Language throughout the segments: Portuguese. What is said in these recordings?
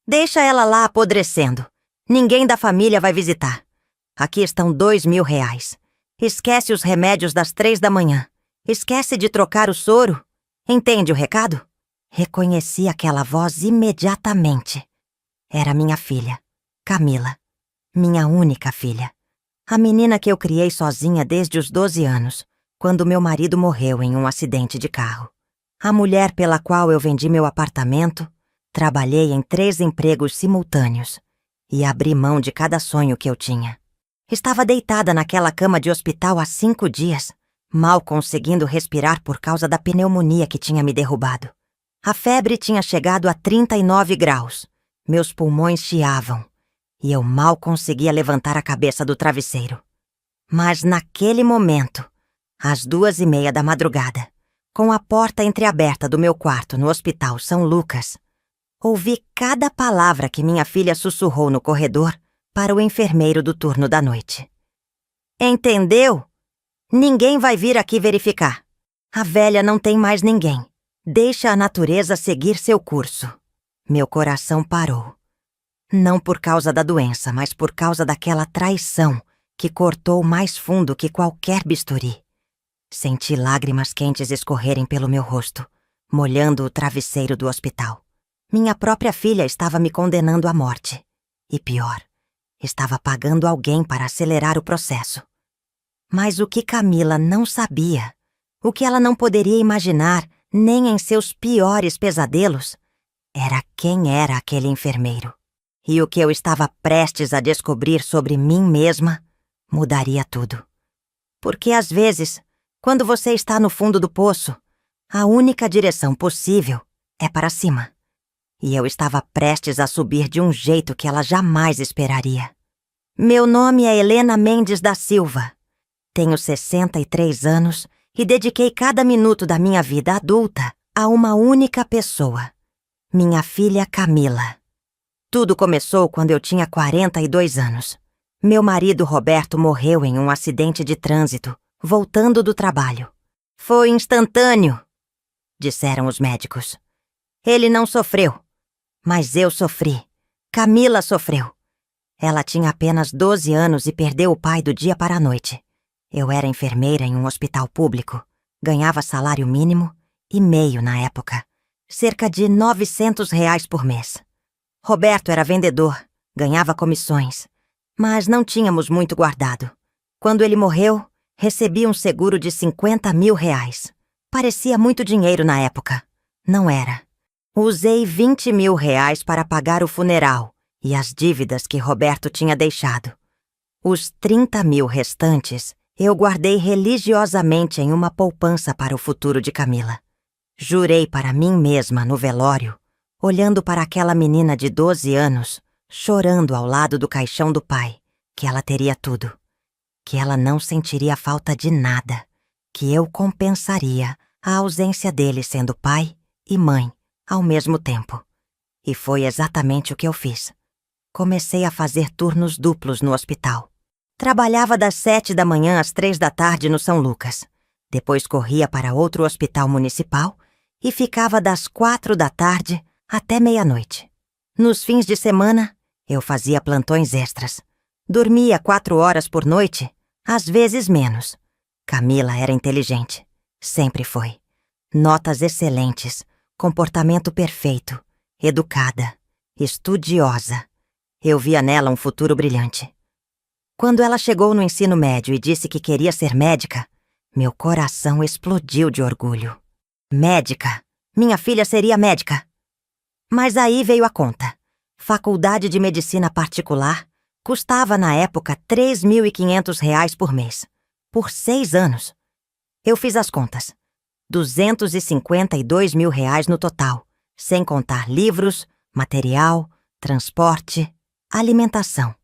Deixa ela lá apodrecendo. Ninguém da família vai visitar. Aqui estão R$ 2.000. Esquece os remédios das 3 da manhã. Esquece de trocar o soro. Entende o recado? Reconheci aquela voz imediatamente. Era minha filha, Camila. Minha única filha. A menina que eu criei sozinha desde os 12 anos, quando meu marido morreu em um acidente de carro. A mulher pela qual eu vendi meu apartamento, trabalhei em 3 empregos simultâneos e abri mão de cada sonho que eu tinha. Estava deitada naquela cama de hospital há 5 dias, mal conseguindo respirar por causa da pneumonia que tinha me derrubado. A febre tinha chegado a 39 graus. Meus pulmões chiavam e eu mal conseguia levantar a cabeça do travesseiro. Mas naquele momento, às 2:30 da madrugada, com a porta entreaberta do meu quarto no Hospital São Lucas, ouvi cada palavra que minha filha sussurrou no corredor para o enfermeiro do turno da noite. Entendeu? Ninguém vai vir aqui verificar. A velha não tem mais ninguém. Deixa a natureza seguir seu curso. Meu coração parou. Não por causa da doença, mas por causa daquela traição que cortou mais fundo que qualquer bisturi. Senti lágrimas quentes escorrerem pelo meu rosto, molhando o travesseiro do hospital. Minha própria filha estava me condenando à morte. E pior, estava pagando alguém para acelerar o processo. Mas o que Camila não sabia, o que ela não poderia imaginar nem em seus piores pesadelos, era quem era aquele enfermeiro. E o que eu estava prestes a descobrir sobre mim mesma mudaria tudo. Porque às vezes, quando você está no fundo do poço, a única direção possível é para cima. E eu estava prestes a subir de um jeito que ela jamais esperaria. Meu nome é Helena Mendes da Silva. Tenho 63 anos e dediquei cada minuto da minha vida adulta a uma única pessoa, minha filha Camila. Tudo começou quando eu tinha 42 anos. Meu marido Roberto morreu em um acidente de trânsito, voltando do trabalho. Foi instantâneo, disseram os médicos. Ele não sofreu, mas eu sofri. Camila sofreu. Ela tinha apenas 12 anos e perdeu o pai do dia para a noite. Eu era enfermeira em um hospital público, ganhava salário mínimo e meio na época, cerca de R$ 900 por mês. Roberto era vendedor, ganhava comissões, mas não tínhamos muito guardado. Quando ele morreu, recebi um seguro de R$ 50.000. Parecia muito dinheiro na época. Não era. Usei R$ 20.000 para pagar o funeral e as dívidas que Roberto tinha deixado. Os 30.000 restantes eu guardei religiosamente em uma poupança para o futuro de Camila. Jurei para mim mesma no velório, olhando para aquela menina de 12 anos, chorando ao lado do caixão do pai, que ela teria tudo, que ela não sentiria falta de nada, que eu compensaria a ausência dele sendo pai e mãe ao mesmo tempo. E foi exatamente o que eu fiz. Comecei a fazer turnos duplos no hospital. Trabalhava das 7 da manhã às 3 da tarde no São Lucas. Depois corria para outro hospital municipal e ficava das 4 da tarde até meia-noite. Nos fins de semana, eu fazia plantões extras. Dormia 4 horas por noite, às vezes menos. Camila era inteligente. Sempre foi. Notas excelentes, comportamento perfeito, educada, estudiosa. Eu via nela um futuro brilhante. Quando ela chegou no ensino médio e disse que queria ser médica, meu coração explodiu de orgulho. Médica! Minha filha seria médica! Mas aí veio a conta. Faculdade de medicina particular custava na época R$ 3.500 por mês. Por 6 anos. Eu fiz as contas. R$ 252.000 no total, sem contar livros, material, transporte, alimentação.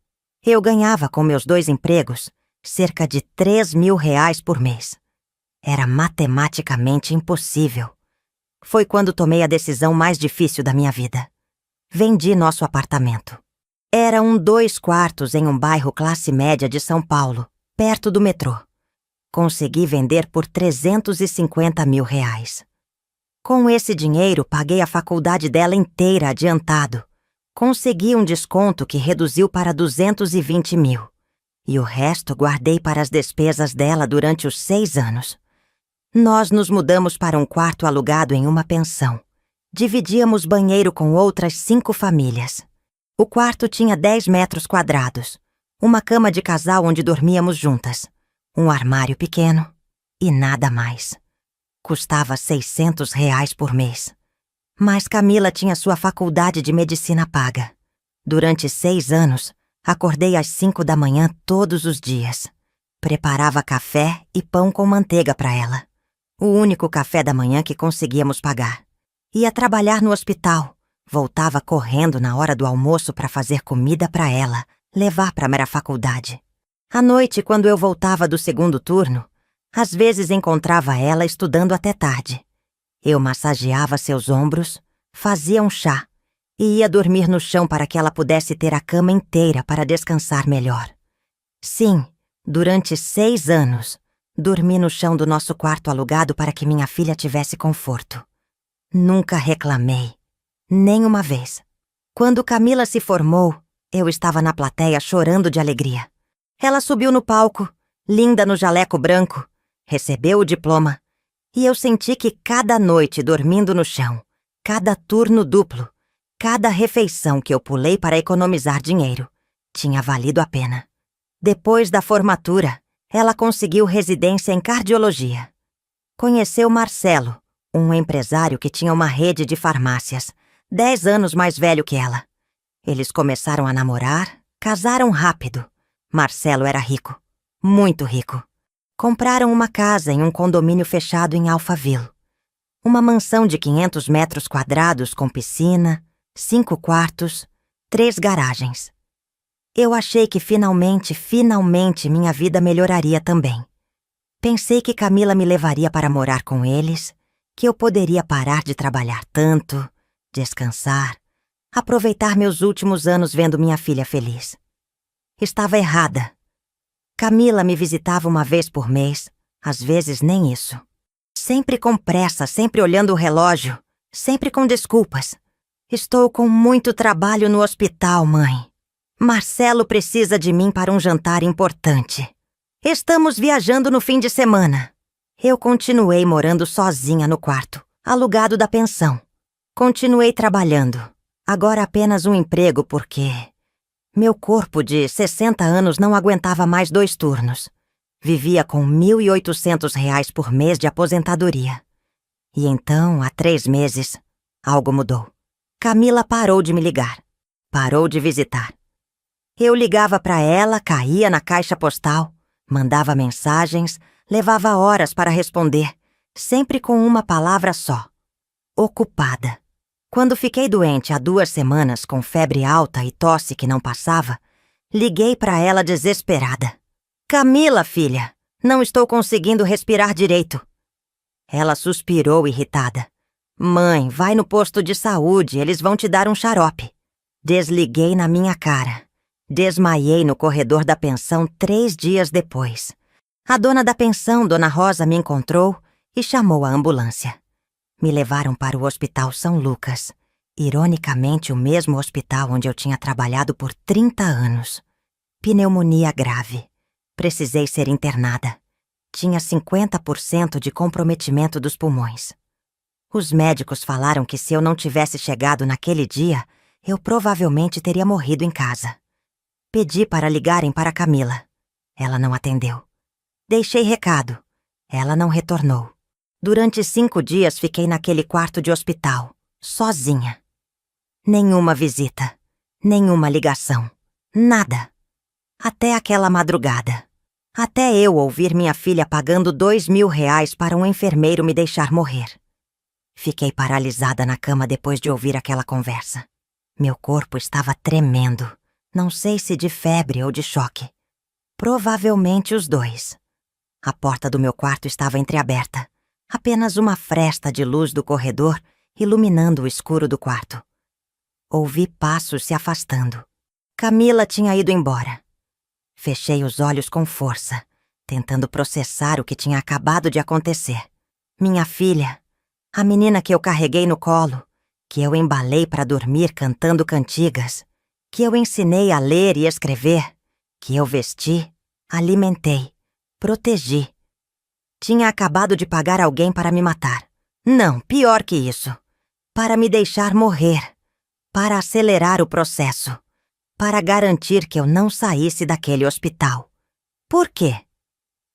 Eu ganhava com meus 2 empregos cerca de R$ 3.000 por mês. Era matematicamente impossível. Foi quando tomei a decisão mais difícil da minha vida. Vendi nosso apartamento. Era um 2 quartos em um bairro classe média de São Paulo, perto do metrô. Consegui vender por R$ 350.000. Com esse dinheiro, paguei a faculdade dela inteira adiantado. Consegui um desconto que reduziu para 220 mil. E o resto guardei para as despesas dela durante os 6 anos. Nós nos mudamos para um quarto alugado em uma pensão. Dividíamos banheiro com outras 5 famílias. O quarto tinha 10 metros quadrados, uma cama de casal onde dormíamos juntas, um armário pequeno e nada mais. Custava R$ 600 por mês. Mas Camila tinha sua faculdade de medicina paga. Durante 6 anos, acordei às 5 da manhã todos os dias. Preparava café e pão com manteiga para ela. O único café da manhã que conseguíamos pagar. Ia trabalhar no hospital. Voltava correndo na hora do almoço para fazer comida para ela, levar para a faculdade. À noite, quando eu voltava do segundo turno, às vezes encontrava ela estudando até tarde. Eu massageava seus ombros, fazia um chá e ia dormir no chão para que ela pudesse ter a cama inteira para descansar melhor. Sim, durante 6 anos, dormi no chão do nosso quarto alugado para que minha filha tivesse conforto. Nunca reclamei. Nem uma vez. Quando Camila se formou, eu estava na plateia chorando de alegria. Ela subiu no palco, linda no jaleco branco, recebeu o diploma, e eu senti que cada noite dormindo no chão, cada turno duplo, cada refeição que eu pulei para economizar dinheiro, tinha valido a pena. Depois da formatura, ela conseguiu residência em cardiologia. Conheceu Marcelo, um empresário que tinha uma rede de farmácias, 10 anos mais velho que ela. Eles começaram a namorar, casaram rápido. Marcelo era rico, muito rico. Compraram uma casa em um condomínio fechado em Alphaville. Uma mansão de 500 metros quadrados com piscina, 5 quartos, 3 garagens. Eu achei que finalmente minha vida melhoraria também. Pensei que Camila me levaria para morar com eles, que eu poderia parar de trabalhar tanto, descansar, aproveitar meus últimos anos vendo minha filha feliz. Estava errada. Camila me visitava uma vez por mês, às vezes nem isso. Sempre com pressa, sempre olhando o relógio, sempre com desculpas. Estou com muito trabalho no hospital, mãe. Marcelo precisa de mim para um jantar importante. Estamos viajando no fim de semana. Eu continuei morando sozinha no quarto, alugado da pensão. Continuei trabalhando, agora apenas um emprego porque meu corpo de 60 anos não aguentava mais 2 turnos. Vivia com R$ 1.800 por mês de aposentadoria. E então, há 3 meses, algo mudou. Camila parou de me ligar, parou de visitar. Eu ligava para ela, caía na caixa postal, mandava mensagens, levava horas para responder, sempre com uma palavra só: ocupada. Quando fiquei doente há 2 semanas com febre alta e tosse que não passava, liguei para ela desesperada. Camila, filha, não estou conseguindo respirar direito. Ela suspirou irritada. Mãe, vai no posto de saúde, eles vão te dar um xarope. Desliguei na minha cara. Desmaiei no corredor da pensão 3 dias depois. A dona da pensão, Dona Rosa, me encontrou e chamou a ambulância. Me levaram para o Hospital São Lucas, ironicamente o mesmo hospital onde eu tinha trabalhado por 30 anos. Pneumonia grave. Precisei ser internada. Tinha 50% de comprometimento dos pulmões. Os médicos falaram que se eu não tivesse chegado naquele dia, eu provavelmente teria morrido em casa. Pedi para ligarem para Camila. Ela não atendeu. Deixei recado. Ela não retornou. Durante 5 dias fiquei naquele quarto de hospital, sozinha. Nenhuma visita, nenhuma ligação, nada. Até aquela madrugada. Até eu ouvir minha filha pagando R$ 2.000 para um enfermeiro me deixar morrer. Fiquei paralisada na cama depois de ouvir aquela conversa. Meu corpo estava tremendo, não sei se de febre ou de choque. Provavelmente os 2. A porta do meu quarto estava entreaberta. Apenas uma fresta de luz do corredor iluminando o escuro do quarto. Ouvi passos se afastando. Camila tinha ido embora. Fechei os olhos com força, tentando processar o que tinha acabado de acontecer. Minha filha, a menina que eu carreguei no colo, que eu embalei para dormir cantando cantigas, que eu ensinei a ler e escrever, que eu vesti, alimentei, protegi. Tinha acabado de pagar alguém para me matar. Não, pior que isso. Para me deixar morrer. Para acelerar o processo. Para garantir que eu não saísse daquele hospital. Por quê?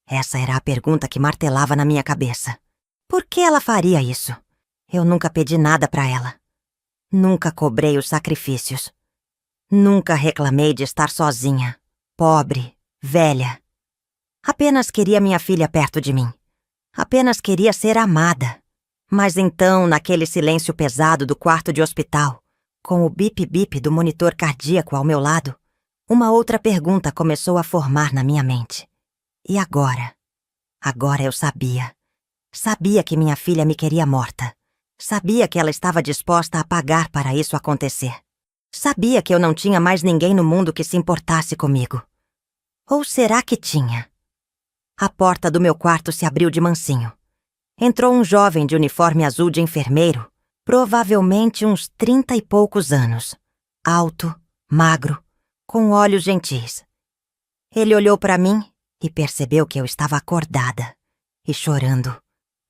Essa era a pergunta que martelava na minha cabeça. Por que ela faria isso? Eu nunca pedi nada para ela. Nunca cobrei os sacrifícios. Nunca reclamei de estar sozinha, pobre, velha. Apenas queria minha filha perto de mim. Apenas queria ser amada. Mas então, naquele silêncio pesado do quarto de hospital, com o bip-bip do monitor cardíaco ao meu lado, uma outra pergunta começou a formar na minha mente. E agora? Agora eu sabia. Sabia que minha filha me queria morta. Sabia que ela estava disposta a pagar para isso acontecer. Sabia que eu não tinha mais ninguém no mundo que se importasse comigo. Ou será que tinha? A porta do meu quarto se abriu de mansinho. Entrou um jovem de uniforme azul de enfermeiro, provavelmente uns 30 e poucos anos. Alto, magro, com olhos gentis. Ele olhou para mim e percebeu que eu estava acordada e chorando.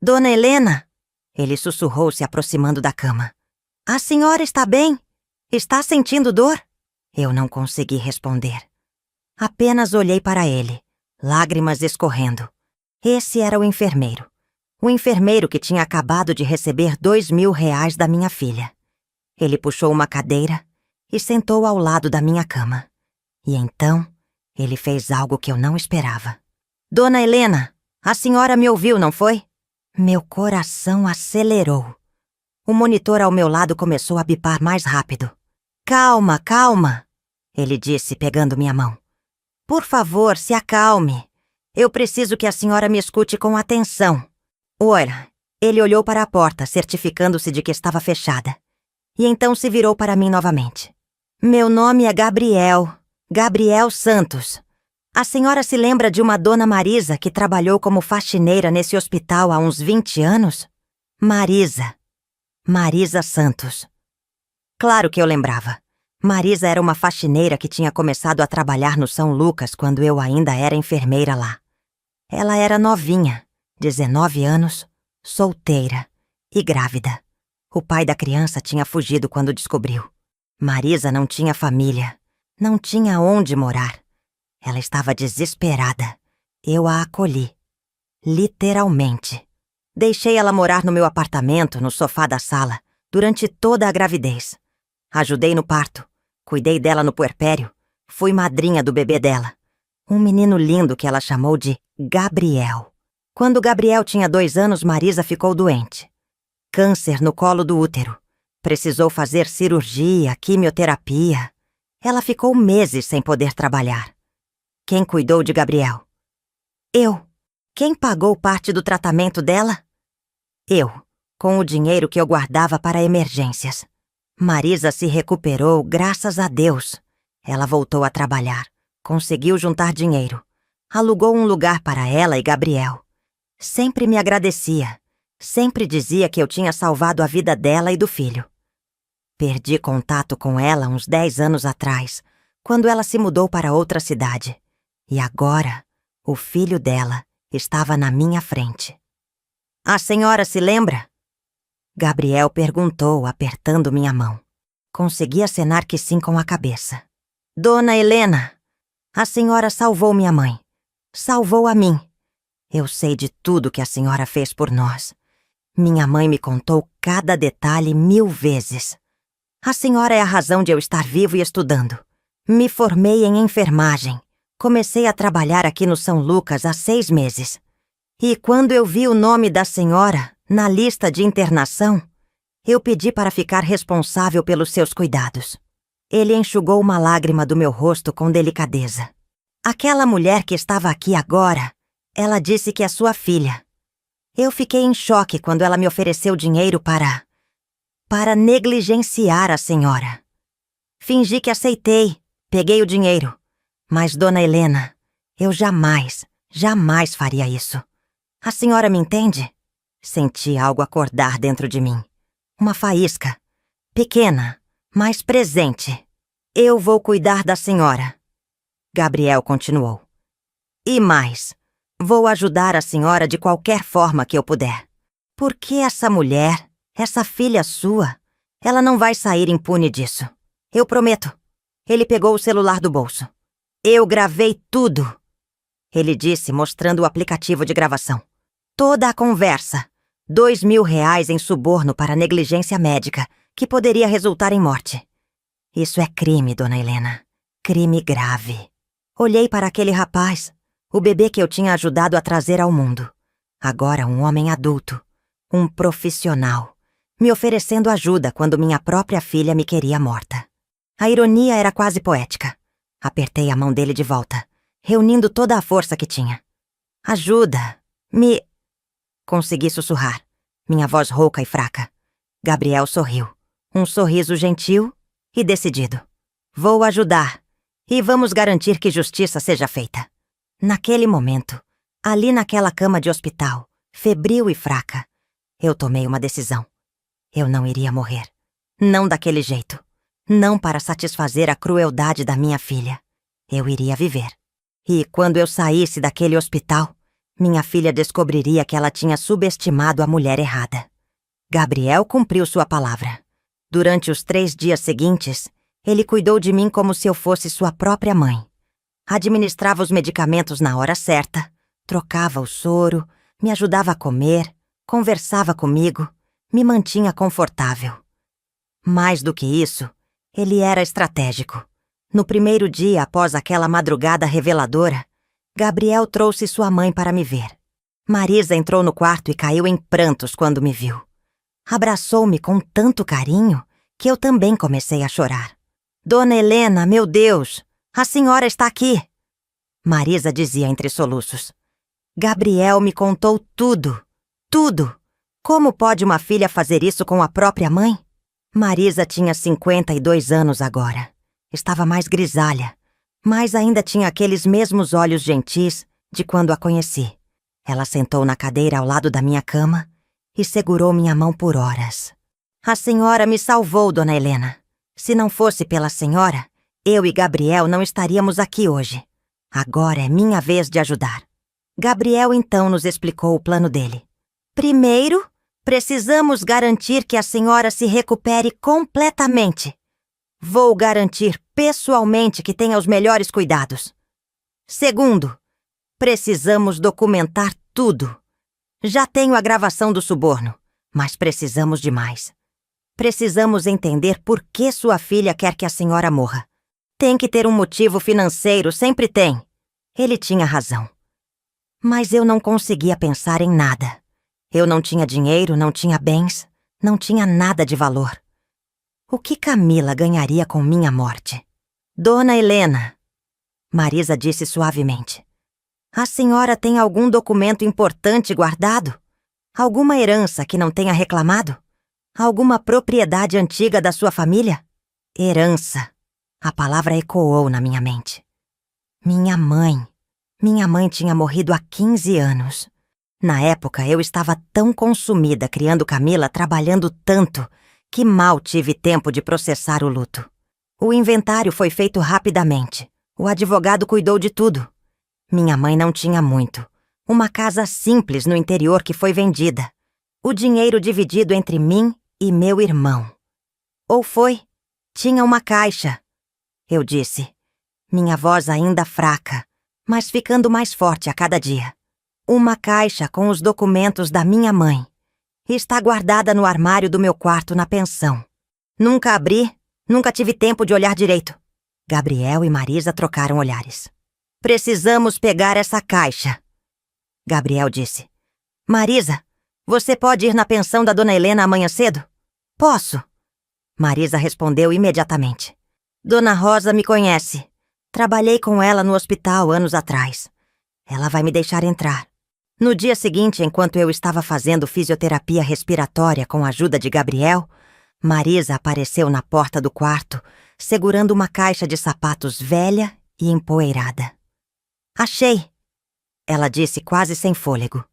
Dona Helena! Ele sussurrou se aproximando da cama. A senhora está bem? Está sentindo dor? Eu não consegui responder. Apenas olhei para ele, lágrimas escorrendo. Esse era o enfermeiro. O enfermeiro que tinha acabado de receber 2.000 reais da minha filha. Ele puxou uma cadeira e sentou ao lado da minha cama. E então, ele fez algo que eu não esperava. Dona Helena, a senhora me ouviu, não foi? Meu coração acelerou. O monitor ao meu lado começou a bipar mais rápido. Calma, calma, ele disse, pegando minha mão. Por favor, se acalme. Eu preciso que a senhora me escute com atenção. Olha, ele olhou para a porta, certificando-se de que estava fechada. E então se virou para mim novamente. Meu nome é Gabriel. Gabriel Santos. A senhora se lembra de uma dona Marisa que trabalhou como faxineira nesse hospital há uns 20 anos? Marisa. Marisa Santos. Claro que eu lembrava. Marisa era uma faxineira que tinha começado a trabalhar no São Lucas quando eu ainda era enfermeira lá. Ela era novinha, 19 anos, solteira e grávida. O pai da criança tinha fugido quando descobriu. Marisa não tinha família, não tinha onde morar. Ela estava desesperada. Eu a acolhi. Literalmente. Deixei ela morar no meu apartamento, no sofá da sala, durante toda a gravidez. Ajudei no parto, cuidei dela no puerpério, fui madrinha do bebê dela. Um menino lindo que ela chamou de Gabriel. Quando Gabriel tinha 2 anos, Marisa ficou doente. Câncer no colo do útero. Precisou fazer cirurgia, quimioterapia. Ela ficou meses sem poder trabalhar. Quem cuidou de Gabriel? Eu. Quem pagou parte do tratamento dela? Eu, com o dinheiro que eu guardava para emergências. Marisa se recuperou, graças a Deus. Ela voltou a trabalhar, conseguiu juntar dinheiro. Alugou um lugar para ela e Gabriel. Sempre me agradecia. Sempre dizia que eu tinha salvado a vida dela e do filho. Perdi contato com ela uns 10 anos atrás, quando ela se mudou para outra cidade. E agora, o filho dela estava na minha frente. A senhora se lembra? Gabriel perguntou, apertando minha mão. Consegui acenar que sim com a cabeça. Dona Helena, a senhora salvou minha mãe. Salvou a mim. Eu sei de tudo que a senhora fez por nós. Minha mãe me contou cada detalhe 1000 vezes. A senhora é a razão de eu estar vivo e estudando. Me formei em enfermagem. Comecei a trabalhar aqui no São Lucas há 6 meses. E quando eu vi o nome da senhora na lista de internação, eu pedi para ficar responsável pelos seus cuidados. Ele enxugou uma lágrima do meu rosto com delicadeza. Aquela mulher que estava aqui agora, ela disse que é sua filha. Eu fiquei em choque quando ela me ofereceu dinheiro para negligenciar a senhora. Fingi que aceitei, peguei o dinheiro. Mas, dona Helena, eu jamais faria isso. A senhora me entende? Senti algo acordar dentro de mim. Uma faísca. pequena, mas presente. Eu vou cuidar da senhora. Gabriel continuou. E mais, vou ajudar a senhora de qualquer forma que eu puder. Porque essa mulher, essa filha sua, ela não vai sair impune disso. Eu prometo. Ele pegou o celular do bolso. Eu gravei tudo. Ele disse, mostrando o aplicativo de gravação. Toda a conversa. R$ 2.000 em suborno para negligência médica, que poderia resultar em morte. Isso é crime, dona Helena. Crime grave. Olhei para aquele rapaz, o bebê que eu tinha ajudado a trazer ao mundo. Agora um homem adulto, um profissional, me oferecendo ajuda quando minha própria filha me queria morta. A ironia era quase poética. Apertei a mão dele de volta, reunindo toda a força que tinha. Ajuda, Consegui sussurrar, minha voz rouca e fraca. Gabriel sorriu, um sorriso gentil e decidido. Vou ajudar, e vamos garantir que justiça seja feita. Naquele momento, ali naquela cama de hospital, febril e fraca, eu tomei uma decisão. Eu não iria morrer. Não daquele jeito. Não para satisfazer a crueldade da minha filha. Eu iria viver. E quando eu saísse daquele hospital, minha filha descobriria que ela tinha subestimado a mulher errada. Gabriel cumpriu sua palavra. Durante os 3 dias seguintes, ele cuidou de mim como se eu fosse sua própria mãe. Administrava os medicamentos na hora certa, trocava o soro, me ajudava a comer, conversava comigo, me mantinha confortável. Mais do que isso, ele era estratégico. No primeiro dia após aquela madrugada reveladora, Gabriel trouxe sua mãe para me ver. Marisa entrou no quarto e caiu em prantos quando me viu. Abraçou-me com tanto carinho que eu também comecei a chorar. Dona Helena, meu Deus, a senhora está aqui! Marisa dizia entre soluços. Gabriel me contou tudo, tudo. Como pode uma filha fazer isso com a própria mãe? Marisa tinha 52 anos agora. Estava mais grisalha, mas ainda tinha aqueles mesmos olhos gentis de quando a conheci. Ela sentou na cadeira ao lado da minha cama e segurou minha mão por horas. A senhora me salvou, dona Helena. Se não fosse pela senhora, eu e Gabriel não estaríamos aqui hoje. Agora é minha vez de ajudar. Gabriel então nos explicou o plano dele. Primeiro, precisamos garantir que a senhora se recupere completamente. Vou garantir pessoalmente que tenha os melhores cuidados. Segundo, precisamos documentar tudo. Já tenho a gravação do suborno, mas precisamos de mais. Precisamos entender por que sua filha quer que a senhora morra. Tem que ter um motivo financeiro, sempre tem. Ele tinha razão. Mas eu não conseguia pensar em nada. Eu não tinha dinheiro, não tinha bens, não tinha nada de valor. O que Camila ganharia com minha morte? Dona Helena, Marisa disse suavemente. A senhora tem algum documento importante guardado? Alguma herança que não tenha reclamado? Alguma propriedade antiga da sua família? Herança. A palavra ecoou na minha mente. Minha mãe. Minha mãe tinha morrido há 15 anos. Na época, eu estava tão consumida criando Camila, trabalhando tanto, que mal tive tempo de processar o luto. O inventário foi feito rapidamente. O advogado cuidou de tudo. Minha mãe não tinha muito. Uma casa simples no interior que foi vendida. O dinheiro dividido entre mim e meu irmão. Ou foi? Tinha uma caixa. Eu disse. Minha voz ainda fraca, mas ficando mais forte a cada dia. Uma caixa com os documentos da minha mãe. Está guardada no armário do meu quarto na pensão. Nunca abri, nunca tive tempo de olhar direito. Gabriel e Marisa trocaram olhares. Precisamos pegar essa caixa. Gabriel disse. Marisa, você pode ir na pensão da dona Helena amanhã cedo? Posso. Marisa respondeu imediatamente. Dona Rosa me conhece. Trabalhei com ela no hospital anos atrás. Ela vai me deixar entrar. No dia seguinte, enquanto eu estava fazendo fisioterapia respiratória com a ajuda de Gabriel, Marisa apareceu na porta do quarto, segurando uma caixa de sapatos velha e empoeirada. Achei, ela disse quase sem fôlego.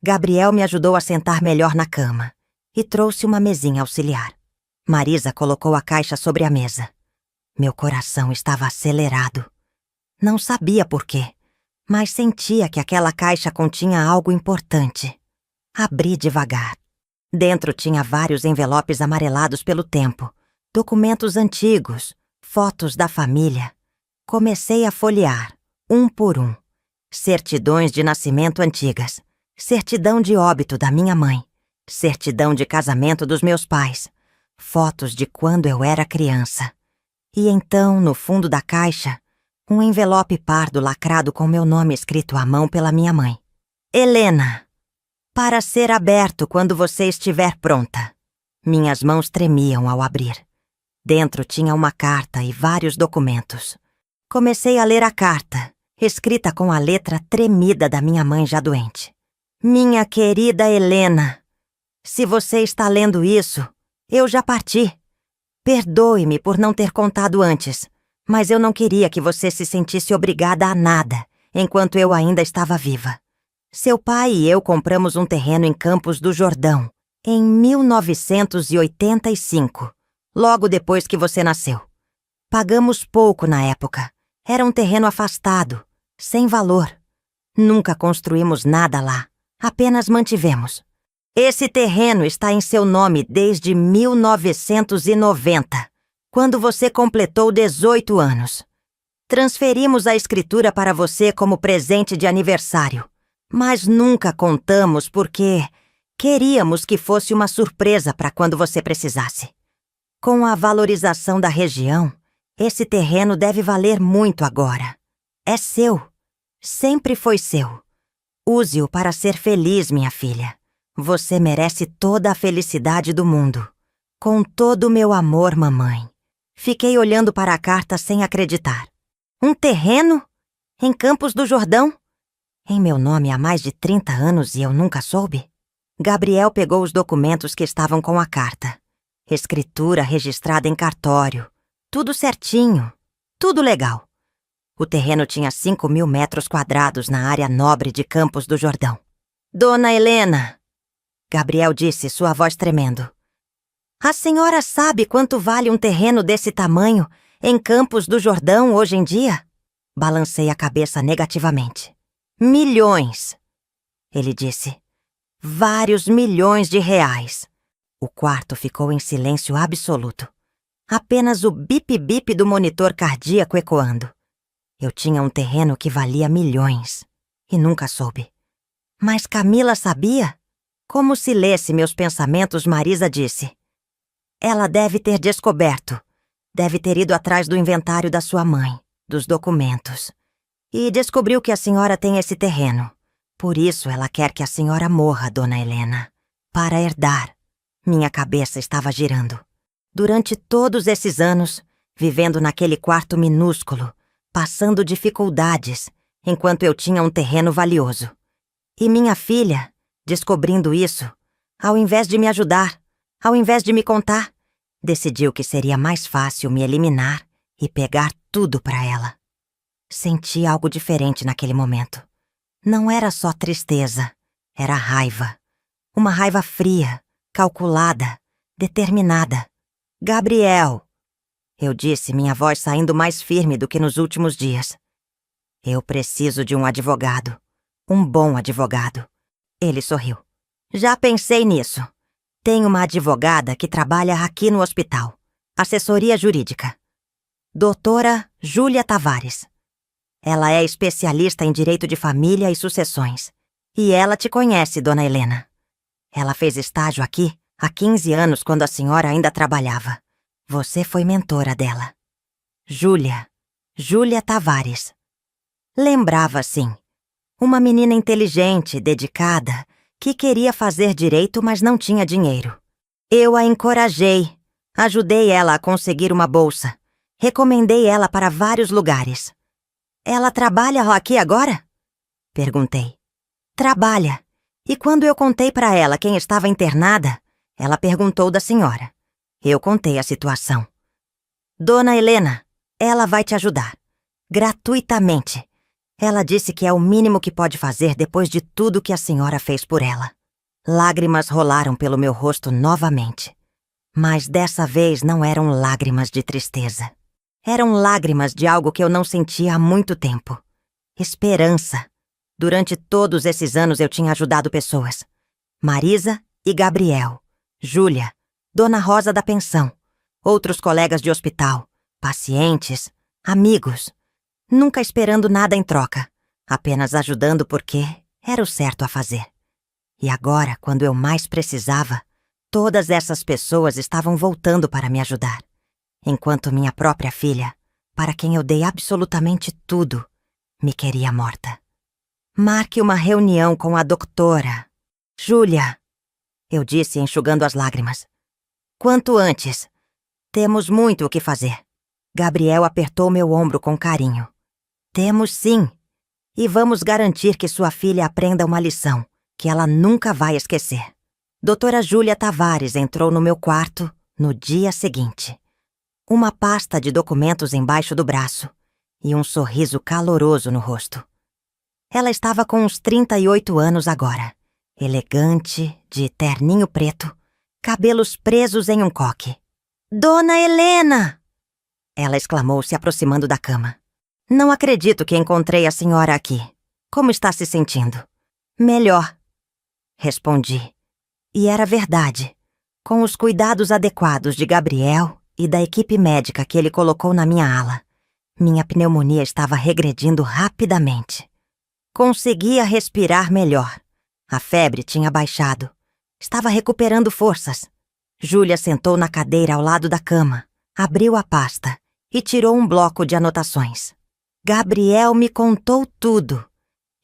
Gabriel me ajudou a sentar melhor na cama e trouxe uma mesinha auxiliar. Marisa colocou a caixa sobre a mesa. Meu coração estava acelerado. Não sabia por quê, mas sentia que aquela caixa continha algo importante. Abri devagar. Dentro tinha vários envelopes amarelados pelo tempo, documentos antigos, fotos da família. Comecei a folhear, um por um. Certidões de nascimento antigas, certidão de óbito da minha mãe, certidão de casamento dos meus pais, fotos de quando eu era criança. E então, no fundo da caixa, um envelope pardo lacrado com meu nome escrito à mão pela minha mãe. Helena, para ser aberto quando você estiver pronta. Minhas mãos tremiam ao abrir. Dentro tinha uma carta e vários documentos. Comecei a ler a carta, escrita com a letra tremida da minha mãe já doente. Minha querida Helena, se você está lendo isso, eu já parti. Perdoe-me por não ter contado antes, mas eu não queria que você se sentisse obrigada a nada, enquanto eu ainda estava viva. Seu pai e eu compramos um terreno em Campos do Jordão, em 1985, logo depois que você nasceu. Pagamos pouco na época. Era um terreno afastado, sem valor. Nunca construímos nada lá, apenas mantivemos. Esse terreno está em seu nome desde 1990, quando você completou 18 anos. Transferimos a escritura para você como presente de aniversário, mas nunca contamos porque queríamos que fosse uma surpresa para quando você precisasse. Com a valorização da região, esse terreno deve valer muito agora. É seu. Sempre foi seu. Use-o para ser feliz, minha filha. Você merece toda a felicidade do mundo. Com todo o meu amor, mamãe. Fiquei olhando para a carta sem acreditar. Um terreno? Em Campos do Jordão? Em meu nome há mais de 30 anos e eu nunca soube? Gabriel pegou os documentos que estavam com a carta. Escritura registrada em cartório. Tudo certinho. Tudo legal. O terreno tinha 5.000 metros quadrados na área nobre de Campos do Jordão. Dona Helena, Gabriel disse, sua voz tremendo. A senhora sabe quanto vale um terreno desse tamanho em Campos do Jordão hoje em dia? Balancei a cabeça negativamente. Milhões, ele disse. Vários milhões de reais. O quarto ficou em silêncio absoluto. Apenas o bip-bip do monitor cardíaco ecoando. Eu tinha um terreno que valia milhões e nunca soube. Mas Camila sabia? Como se lesse meus pensamentos, Marisa disse. Ela deve ter descoberto. Deve ter ido atrás do inventário da sua mãe, dos documentos. E descobriu que a senhora tem esse terreno. Por isso ela quer que a senhora morra, dona Helena. Para herdar. Minha cabeça estava girando. Durante todos esses anos, vivendo naquele quarto minúsculo, passando dificuldades, enquanto eu tinha um terreno valioso. E minha filha, descobrindo isso, ao invés de me ajudar, ao invés de me contar, decidiu que seria mais fácil me eliminar e pegar tudo para ela. Senti algo diferente naquele momento. Não era só tristeza, era raiva. Uma raiva fria, calculada, determinada. Gabriel, eu disse, minha voz saindo mais firme do que nos últimos dias. Eu preciso de um advogado. Um bom advogado. Ele sorriu. Já pensei nisso. Tem uma advogada que trabalha aqui no hospital. Assessoria jurídica. Doutora Júlia Tavares. Ela é especialista em direito de família e sucessões. E ela te conhece, dona Helena. Ela fez estágio aqui há 15 anos quando a senhora ainda trabalhava. Você foi mentora dela. Júlia Tavares. Lembrava, sim. Uma menina inteligente, dedicada, que queria fazer direito, mas não tinha dinheiro. Eu a encorajei. Ajudei ela a conseguir uma bolsa. Recomendei ela para vários lugares. Ela trabalha aqui agora? Perguntei. Trabalha. E quando eu contei para ela quem estava internada, ela perguntou da senhora. Eu contei a situação. Dona Helena, ela vai te ajudar. Gratuitamente. Ela disse que é o mínimo que pode fazer depois de tudo que a senhora fez por ela. Lágrimas rolaram pelo meu rosto novamente. Mas dessa vez não eram lágrimas de tristeza. Eram lágrimas de algo que eu não sentia há muito tempo. Esperança. Durante todos esses anos eu tinha ajudado pessoas. Marisa e Gabriel, Júlia, Dona Rosa da pensão, outros colegas de hospital, pacientes, amigos. Nunca esperando nada em troca, apenas ajudando porque era o certo a fazer. E agora, quando eu mais precisava, todas essas pessoas estavam voltando para me ajudar. Enquanto minha própria filha, para quem eu dei absolutamente tudo, me queria morta. Marque uma reunião com a doutora. Júlia, eu disse enxugando as lágrimas. Quanto antes. Temos muito o que fazer. Gabriel apertou meu ombro com carinho. Temos sim. E vamos garantir que sua filha aprenda uma lição, que ela nunca vai esquecer. Doutora Júlia Tavares entrou no meu quarto no dia seguinte. Uma pasta de documentos embaixo do braço e um sorriso caloroso no rosto. Ela estava com uns 38 anos agora, elegante, de terninho preto, cabelos presos em um coque. Dona Helena! Ela exclamou, se aproximando da cama. Não acredito que encontrei a senhora aqui. Como está se sentindo? Melhor, respondi. E era verdade. Com os cuidados adequados de Gabriel e da equipe médica que ele colocou na minha ala, minha pneumonia estava regredindo rapidamente. Conseguia respirar melhor. A febre tinha baixado. Estava recuperando forças. Júlia sentou na cadeira ao lado da cama, abriu a pasta e tirou um bloco de anotações. Gabriel me contou tudo.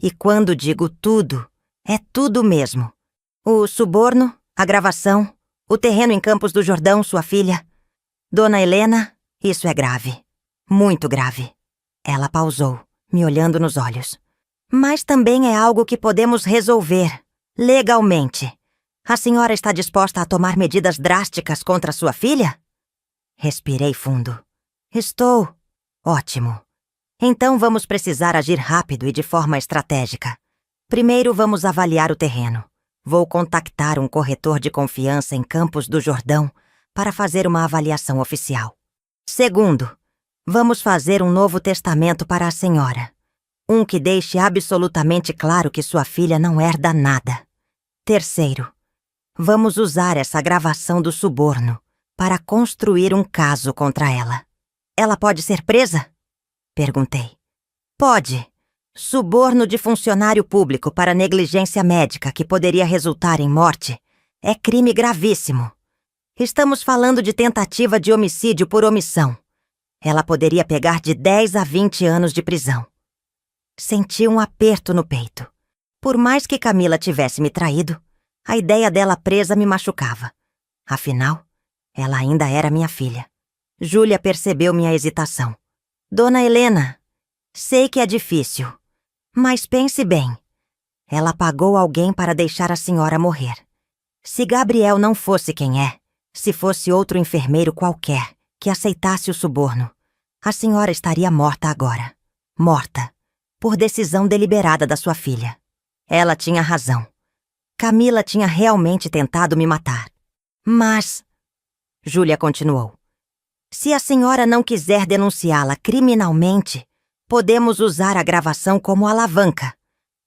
E quando digo tudo, é tudo mesmo. O suborno, a gravação, o terreno em Campos do Jordão, sua filha. Dona Helena, isso é grave. Muito grave. Ela pausou, me olhando nos olhos. Mas também é algo que podemos resolver, legalmente. A senhora está disposta a tomar medidas drásticas contra sua filha? Respirei fundo. Estou. Ótimo. Então vamos precisar agir rápido e de forma estratégica. Primeiro vamos avaliar o terreno. Vou contactar um corretor de confiança em Campos do Jordão para fazer uma avaliação oficial. Segundo, vamos fazer um novo testamento para a senhora. Um que deixe absolutamente claro que sua filha não herda nada. Terceiro, vamos usar essa gravação do suborno para construir um caso contra ela. Ela pode ser presa? Perguntei. Pode. Suborno de funcionário público para negligência médica que poderia resultar em morte é crime gravíssimo. Estamos falando de tentativa de homicídio por omissão. Ela poderia pegar de 10 a 20 anos de prisão. Senti um aperto no peito. Por mais que Camila tivesse me traído, a ideia dela presa me machucava. Afinal, ela ainda era minha filha. Júlia percebeu minha hesitação. Dona Helena, sei que é difícil, mas pense bem. Ela pagou alguém para deixar a senhora morrer. Se Gabriel não fosse quem é, se fosse outro enfermeiro qualquer que aceitasse o suborno, a senhora estaria morta agora. Morta. Por decisão deliberada da sua filha. Ela tinha razão. Camila tinha realmente tentado me matar. Mas, Júlia continuou, se a senhora não quiser denunciá-la criminalmente, podemos usar a gravação como alavanca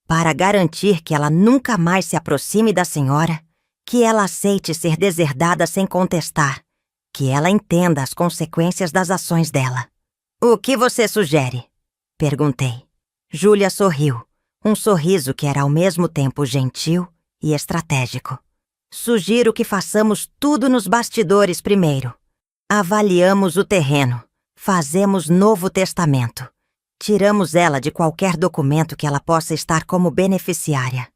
para garantir que ela nunca mais se aproxime da senhora, que ela aceite ser deserdada sem contestar, que ela entenda as consequências das ações dela. O que você sugere? Perguntei. Júlia sorriu, um sorriso que era ao mesmo tempo gentil e estratégico. Sugiro que façamos tudo nos bastidores primeiro. Avaliamos o terreno, fazemos novo testamento. Tiramos ela de qualquer documento que ela possa estar como beneficiária.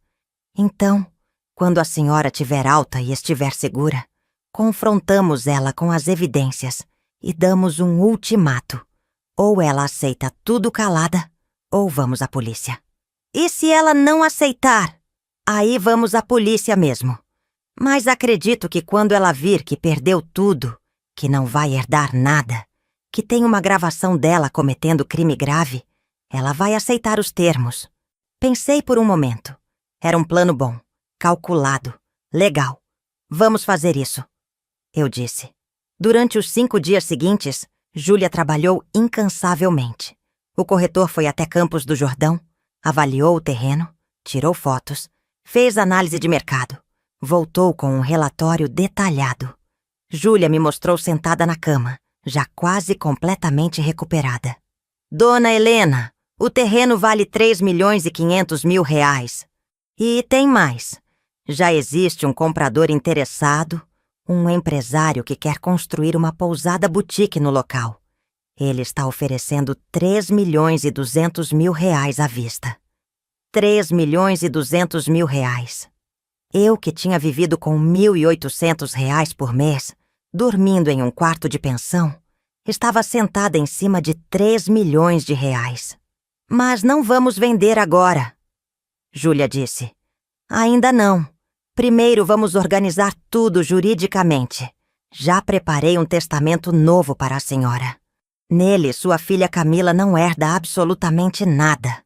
Então, quando a senhora tiver alta e estiver segura, confrontamos ela com as evidências e damos um ultimato. Ou ela aceita tudo calada, ou vamos à polícia. E se ela não aceitar? Aí vamos à polícia mesmo. Mas acredito que quando ela vir que perdeu tudo, que não vai herdar nada, que tem uma gravação dela cometendo crime grave, ela vai aceitar os termos. Pensei por um momento. Era um plano bom, calculado, legal. Vamos fazer isso. eu disse. Durante os 5 dias seguintes, Júlia trabalhou incansavelmente. O corretor foi até Campos do Jordão, avaliou o terreno, tirou fotos, fez análise de mercado, voltou com um relatório detalhado. Júlia me mostrou sentada na cama, já quase completamente recuperada. Dona Helena, o terreno vale 3.500.000 reais. E tem mais. Já existe um comprador interessado, um empresário que quer construir uma pousada boutique no local. Ele está oferecendo 3.200.000 reais à vista. 3.200.000 reais. Eu, que tinha vivido com 1.800 reais por mês, dormindo em um quarto de pensão, estava sentada em cima de 3 milhões de reais. Mas não vamos vender agora, Júlia disse. Ainda não. Primeiro vamos organizar tudo juridicamente. Já preparei um testamento novo para a senhora. Nele, sua filha Camila não herda absolutamente nada.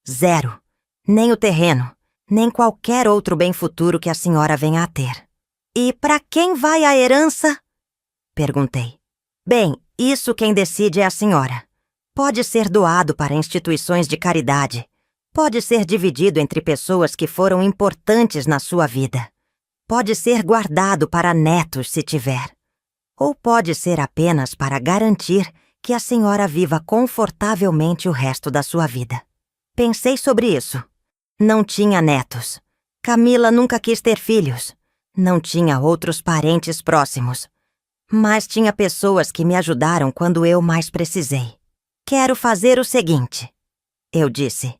0. Nem o terreno, nem qualquer outro bem futuro que a senhora venha a ter. E para quem vai a herança? Perguntei. Bem, isso quem decide é a senhora. Pode ser doado para instituições de caridade. Pode ser dividido entre pessoas que foram importantes na sua vida. Pode ser guardado para netos, se tiver. Ou pode ser apenas para garantir que a senhora viva confortavelmente o resto da sua vida. Pensei sobre isso. Não tinha netos. Camila nunca quis ter filhos. Não tinha outros parentes próximos. Mas tinha pessoas que me ajudaram quando eu mais precisei. Quero fazer o seguinte, eu disse.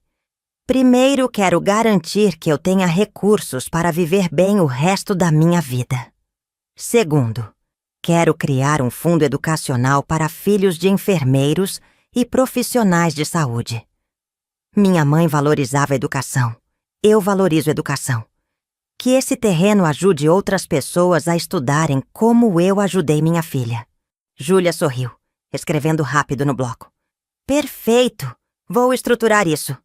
Primeiro, quero garantir que eu tenha recursos para viver bem o resto da minha vida. Segundo, quero criar um fundo educacional para filhos de enfermeiros e profissionais de saúde. Minha mãe valorizava a educação. Eu valorizo a educação. Que esse terreno ajude outras pessoas a estudarem como eu ajudei minha filha. Júlia sorriu, escrevendo rápido no bloco. Perfeito! Vou estruturar isso.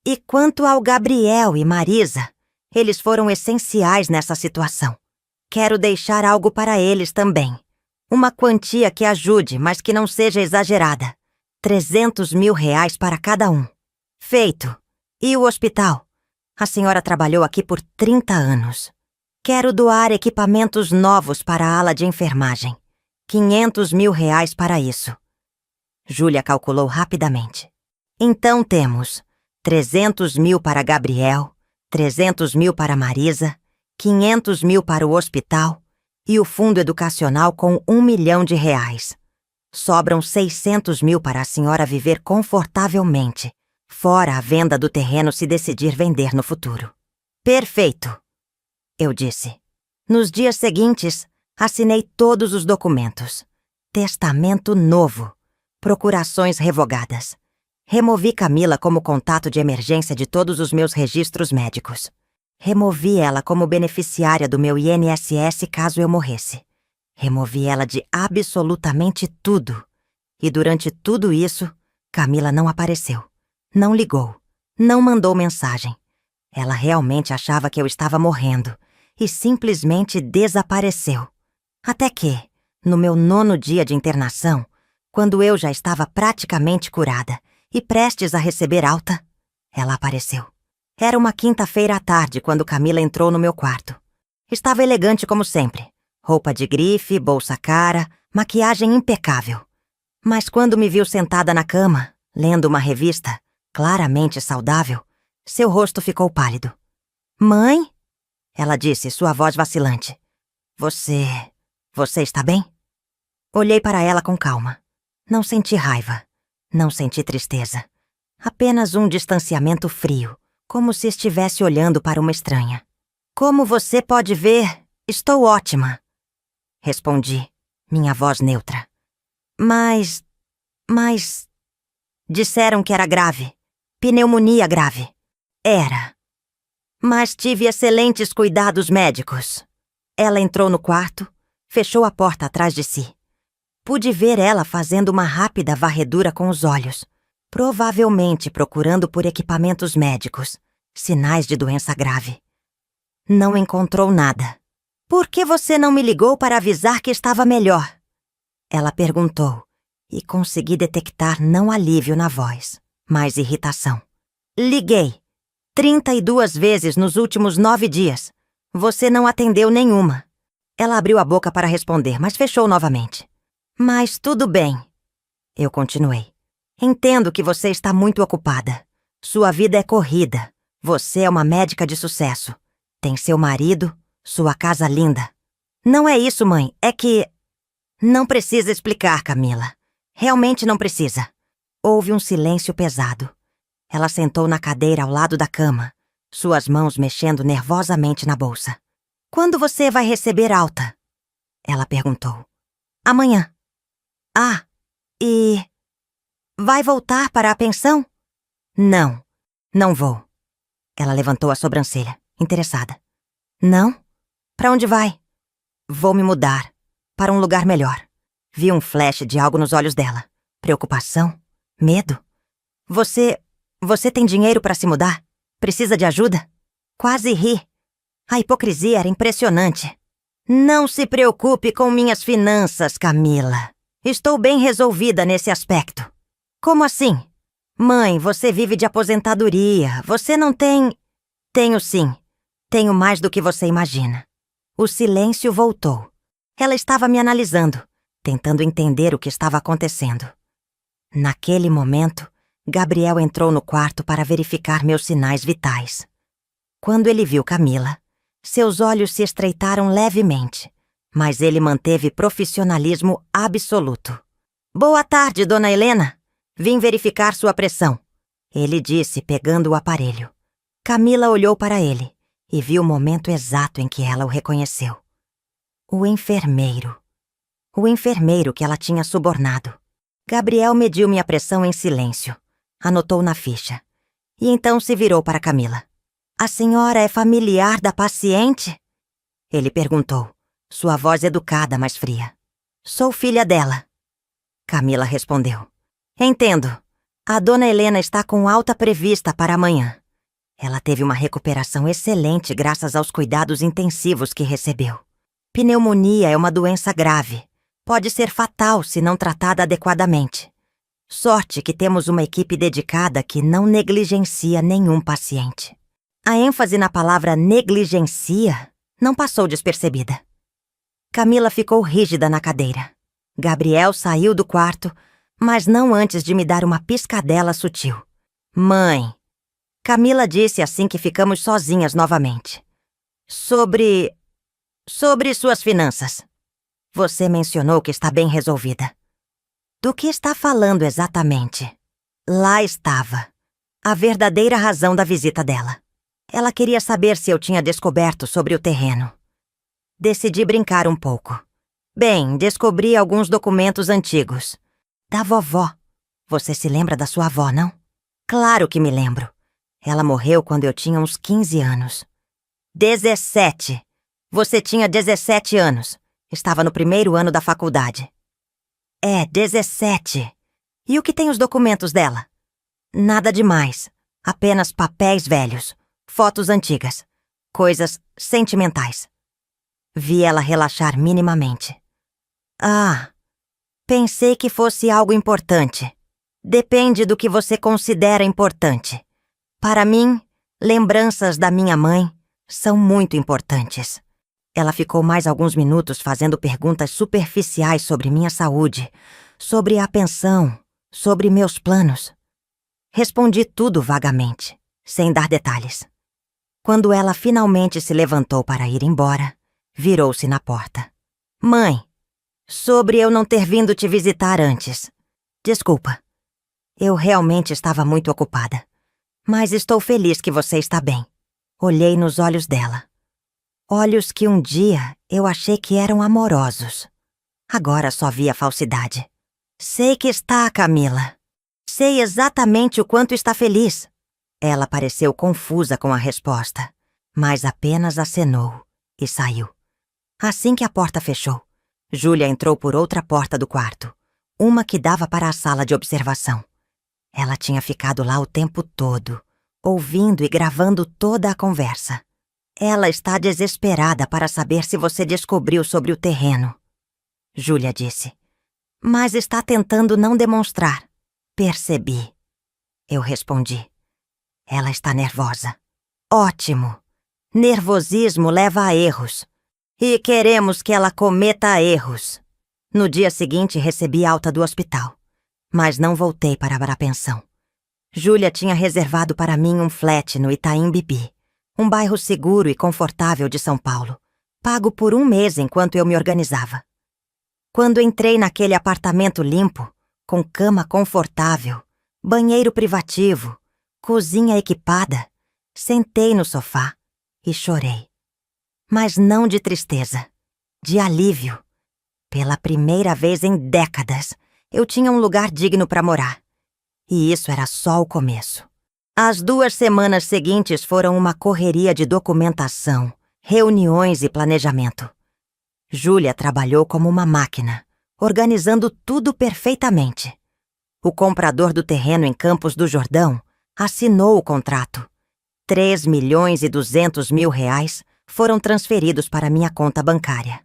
E quanto ao Gabriel e Marisa, eles foram essenciais nessa situação. Quero deixar algo para eles também. Uma quantia que ajude, mas que não seja exagerada. 300.000 reais para cada um. Feito. E o hospital? A senhora trabalhou aqui por 30 anos. Quero doar equipamentos novos para a ala de enfermagem. 500.000 reais para isso. Júlia calculou rapidamente. Então temos 300.000 para Gabriel, 300.000 para Marisa, 500.000 para o hospital e o fundo educacional com 1 milhão de reais. Sobram 600.000 para a senhora viver confortavelmente, fora a venda do terreno se decidir vender no futuro. Perfeito, eu disse. Nos dias seguintes, assinei todos os documentos. Testamento novo. Procurações revogadas. Removi Camila como contato de emergência de todos os meus registros médicos. Removi ela como beneficiária do meu INSS caso eu morresse. Removi ela de absolutamente tudo. E durante tudo isso, Camila não apareceu. Não ligou. Não mandou mensagem. Ela realmente achava que eu estava morrendo e simplesmente desapareceu. Até que, no meu 9º dia de internação, quando eu já estava praticamente curada e prestes a receber alta, ela apareceu. Era uma quinta-feira à tarde quando Camila entrou no meu quarto. Estava elegante como sempre. Roupa de grife, bolsa cara, maquiagem impecável. Mas quando me viu sentada na cama, lendo uma revista, claramente saudável, seu rosto ficou pálido. Mãe? Ela disse, sua voz vacilante. Você está bem? Olhei para ela com calma. Não senti raiva. Não senti tristeza. Apenas um distanciamento frio, como se estivesse olhando para uma estranha. Como você pode ver, estou ótima. Respondi, minha voz neutra. Mas... Disseram que era grave. Pneumonia grave. Era. Mas tive excelentes cuidados médicos. Ela entrou no quarto, fechou a porta atrás de si. Pude ver ela fazendo uma rápida varredura com os olhos, provavelmente procurando por equipamentos médicos, sinais de doença grave. Não encontrou nada. Por que você não me ligou para avisar que estava melhor? Ela perguntou, e consegui detectar não alívio na voz, mas irritação. Liguei 32 vezes nos últimos 9 dias. Você não atendeu nenhuma. Ela abriu a boca para responder, mas fechou novamente. Mas tudo bem. Eu continuei. Entendo que você está muito ocupada. Sua vida é corrida. Você é uma médica de sucesso. Tem seu marido, sua casa linda. Não é isso, mãe. É que... Não precisa explicar, Camila. Realmente não precisa. Houve um silêncio pesado. Ela sentou na cadeira ao lado da cama, suas mãos mexendo nervosamente na bolsa. Quando você vai receber alta? Ela perguntou. Amanhã. Ah, e... Vai voltar para a pensão? Não, não vou. Ela levantou a sobrancelha, interessada. Não? Para onde vai? Vou me mudar, para um lugar melhor. Vi um flash de algo nos olhos dela. Preocupação? Medo? Você tem dinheiro para se mudar? Precisa de ajuda? Quase ri. A hipocrisia era impressionante. Não se preocupe com minhas finanças, Camila. Estou bem resolvida nesse aspecto. Como assim? Mãe, você vive de aposentadoria. Você não tem... Tenho sim. Tenho mais do que você imagina. O silêncio voltou. Ela estava me analisando, tentando entender o que estava acontecendo. Naquele momento, Gabriel entrou no quarto para verificar meus sinais vitais. Quando ele viu Camila, seus olhos se estreitaram levemente, mas ele manteve profissionalismo absoluto. Boa tarde, dona Helena. Vim verificar sua pressão, ele disse, pegando o aparelho. Camila olhou para ele e viu o momento exato em que ela o reconheceu. O enfermeiro. O enfermeiro que ela tinha subornado. Gabriel mediu minha pressão em silêncio, anotou na ficha, e então se virou para Camila. A senhora é familiar da paciente? Ele perguntou, sua voz educada, mas fria. Sou filha dela. Camila respondeu. Entendo. A dona Helena está com alta prevista para amanhã. Ela teve uma recuperação excelente graças aos cuidados intensivos que recebeu. Pneumonia é uma doença grave. Pode ser fatal se não tratada adequadamente. Sorte que temos uma equipe dedicada que não negligencia nenhum paciente. A ênfase na palavra negligencia não passou despercebida. Camila ficou rígida na cadeira. Gabriel saiu do quarto, mas não antes de me dar uma piscadela sutil. Mãe, Camila disse assim que ficamos sozinhas novamente. Sobre suas finanças. Você mencionou que está bem resolvida. Do que está falando exatamente? Lá estava. A verdadeira razão da visita dela. Ela queria saber se eu tinha descoberto sobre o terreno. Decidi brincar um pouco. Bem, descobri alguns documentos antigos. Da vovó. Você se lembra da sua avó, não? Claro que me lembro. Ela morreu quando eu tinha uns 15 anos. 17. Você tinha 17 anos. Estava no primeiro ano da faculdade. 17. E o que tem os documentos dela? Nada demais. Apenas papéis velhos, fotos antigas, coisas sentimentais. Vi ela relaxar minimamente. Ah, pensei que fosse algo importante. Depende do que você considera importante. Para mim, lembranças da minha mãe são muito importantes. Ela ficou mais alguns minutos fazendo perguntas superficiais sobre minha saúde, sobre a pensão, sobre meus planos. Respondi tudo vagamente, sem dar detalhes. Quando ela finalmente se levantou para ir embora, virou-se na porta. Mãe, sobre eu não ter vindo te visitar antes. Desculpa. Eu realmente estava muito ocupada. Mas estou feliz que você está bem. Olhei nos olhos dela. Olhos que um dia eu achei que eram amorosos. Agora só via falsidade. Sei que está, Camila. Sei exatamente o quanto está feliz. Ela pareceu confusa com a resposta, mas apenas acenou e saiu. Assim que a porta fechou, Júlia entrou por outra porta do quarto, uma que dava para a sala de observação. Ela tinha ficado lá o tempo todo, ouvindo e gravando toda a conversa. Ela está desesperada para saber se você descobriu sobre o terreno, Júlia disse. Mas está tentando não demonstrar. Percebi. Eu respondi. Ela está nervosa. Ótimo. Nervosismo leva a erros. E queremos que ela cometa erros. No dia seguinte, recebi alta do hospital. Mas não voltei para a pensão. Júlia tinha reservado para mim um flat no Itaim Bibi, um bairro seguro e confortável de São Paulo, pago por um mês enquanto eu me organizava. Quando entrei naquele apartamento limpo, com cama confortável, banheiro privativo, cozinha equipada, sentei no sofá e chorei. Mas não de tristeza, de alívio. Pela primeira vez em décadas, eu tinha um lugar digno para morar. E isso era só o começo. As 2 semanas seguintes foram uma correria de documentação, reuniões e planejamento. Júlia trabalhou como uma máquina, organizando tudo perfeitamente. O comprador do terreno em Campos do Jordão assinou o contrato. 3.200.000 reais foram transferidos para minha conta bancária.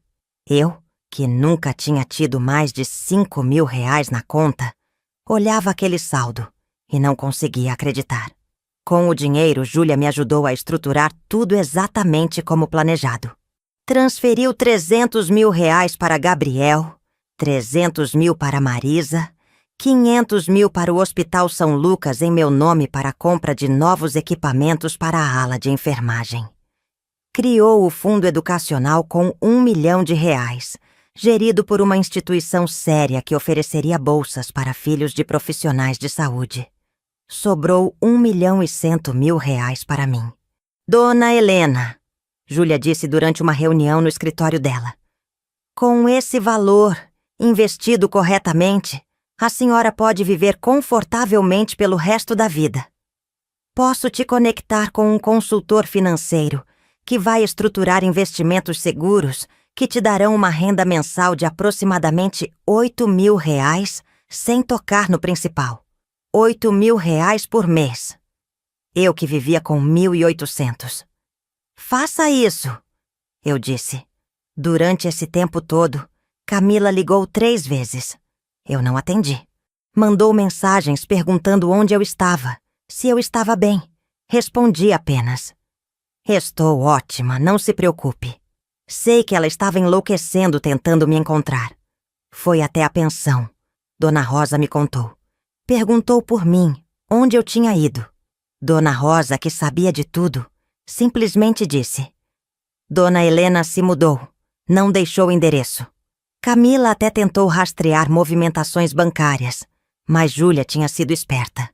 Eu, que nunca tinha tido mais de 5.000 reais na conta, olhava aquele saldo e não conseguia acreditar. Com o dinheiro, Júlia me ajudou a estruturar tudo exatamente como planejado. Transferiu 300.000 reais para Gabriel, 300.000 para Marisa, 500.000 para o Hospital São Lucas em meu nome para a compra de novos equipamentos para a ala de enfermagem. Criou o fundo educacional com 1 milhão de reais, gerido por uma instituição séria que ofereceria bolsas para filhos de profissionais de saúde. Sobrou 1.100.000 reais para mim. Dona Helena, Júlia disse durante uma reunião no escritório dela. Com esse valor, investido corretamente, a senhora pode viver confortavelmente pelo resto da vida. Posso te conectar com um consultor financeiro que vai estruturar investimentos seguros que te darão uma renda mensal de aproximadamente 8.000 reais sem tocar no principal. 8.000 reais por mês. Eu que vivia com 1.800. Faça isso, eu disse. Durante esse tempo todo, Camila ligou 3 vezes. Eu não atendi. Mandou mensagens perguntando onde eu estava, se eu estava bem. Respondi apenas. Estou ótima, não se preocupe. Sei que ela estava enlouquecendo tentando me encontrar. Foi até a pensão. Dona Rosa me contou. Perguntou por mim, onde eu tinha ido. Dona Rosa, que sabia de tudo, simplesmente disse: Dona Helena se mudou, não deixou o endereço. Camila até tentou rastrear movimentações bancárias, mas Júlia tinha sido esperta.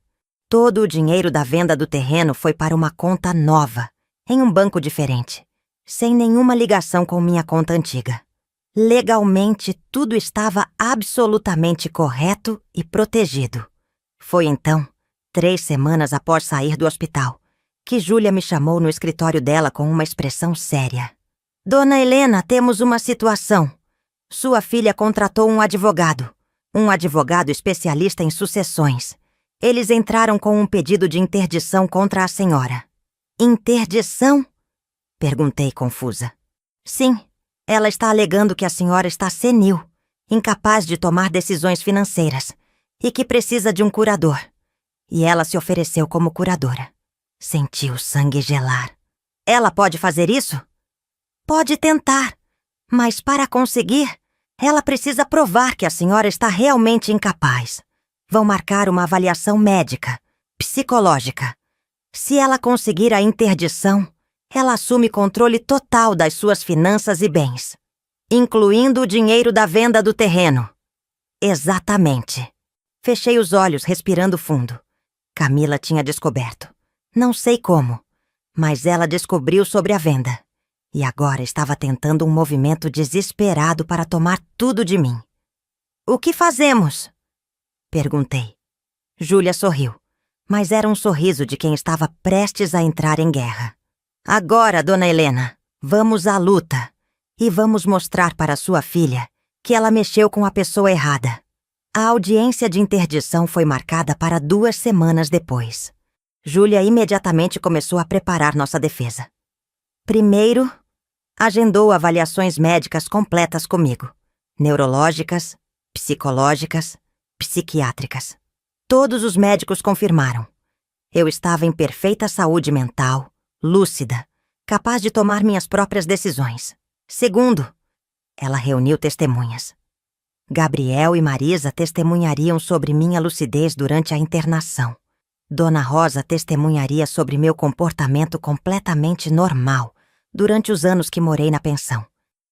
Todo o dinheiro da venda do terreno foi para uma conta nova, em um banco diferente, sem nenhuma ligação com minha conta antiga. Legalmente, tudo estava absolutamente correto e protegido. Foi então, 3 semanas após sair do hospital, que Júlia me chamou no escritório dela com uma expressão séria. Dona Helena, temos uma situação. Sua filha contratou um advogado especialista em sucessões. Eles entraram com um pedido de interdição contra a senhora. Interdição? Perguntei confusa. Sim, ela está alegando que a senhora está senil, incapaz de tomar decisões financeiras e que precisa de um curador. E ela se ofereceu como curadora. Senti o sangue gelar. Ela pode fazer isso? Pode tentar, mas para conseguir, ela precisa provar que a senhora está realmente incapaz. Vão marcar uma avaliação médica, psicológica. Se ela conseguir a interdição, ela assume controle total das suas finanças e bens, incluindo o dinheiro da venda do terreno. Exatamente. Fechei os olhos, respirando fundo. Camila tinha descoberto. Não sei como, mas ela descobriu sobre a venda. E agora estava tentando um movimento desesperado para tomar tudo de mim. O que fazemos? Perguntei. Júlia sorriu, mas era um sorriso de quem estava prestes a entrar em guerra. Agora, Dona Helena, vamos à luta. E vamos mostrar para sua filha que ela mexeu com a pessoa errada. A audiência de interdição foi marcada para 2 semanas depois. Júlia imediatamente começou a preparar nossa defesa. Primeiro, agendou avaliações médicas completas comigo, neurológicas, psicológicas, psiquiátricas. Todos os médicos confirmaram. Eu estava em perfeita saúde mental, lúcida, capaz de tomar minhas próprias decisões. Segundo, ela reuniu testemunhas. Gabriel e Marisa testemunhariam sobre minha lucidez durante a internação. Dona Rosa testemunharia sobre meu comportamento completamente normal durante os anos que morei na pensão.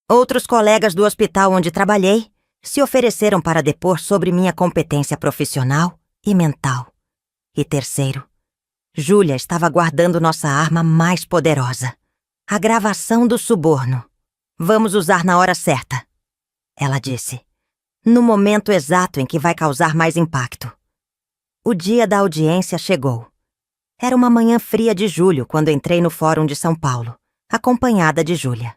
Outros colegas do hospital onde trabalhei se ofereceram para depor sobre minha competência profissional e mental. E terceiro, Júlia estava guardando nossa arma mais poderosa, a gravação do suborno. Vamos usar na hora certa, ela disse, no momento exato em que vai causar mais impacto. O dia da audiência chegou. Era uma manhã fria de julho quando entrei no Fórum de São Paulo, acompanhada de Júlia.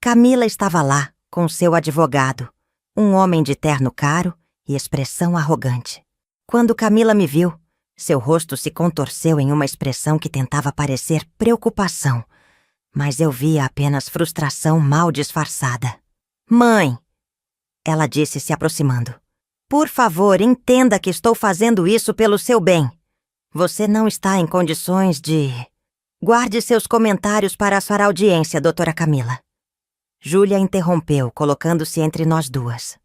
Camila estava lá, com seu advogado, um homem de terno caro e expressão arrogante. Quando Camila me viu, seu rosto se contorceu em uma expressão que tentava parecer preocupação, mas eu via apenas frustração mal disfarçada. Mãe, ela disse se aproximando. Por favor, entenda que estou fazendo isso pelo seu bem. Você não está em condições de... Guarde seus comentários para a sua audiência, doutora Camila. Júlia interrompeu, colocando-se entre nós duas.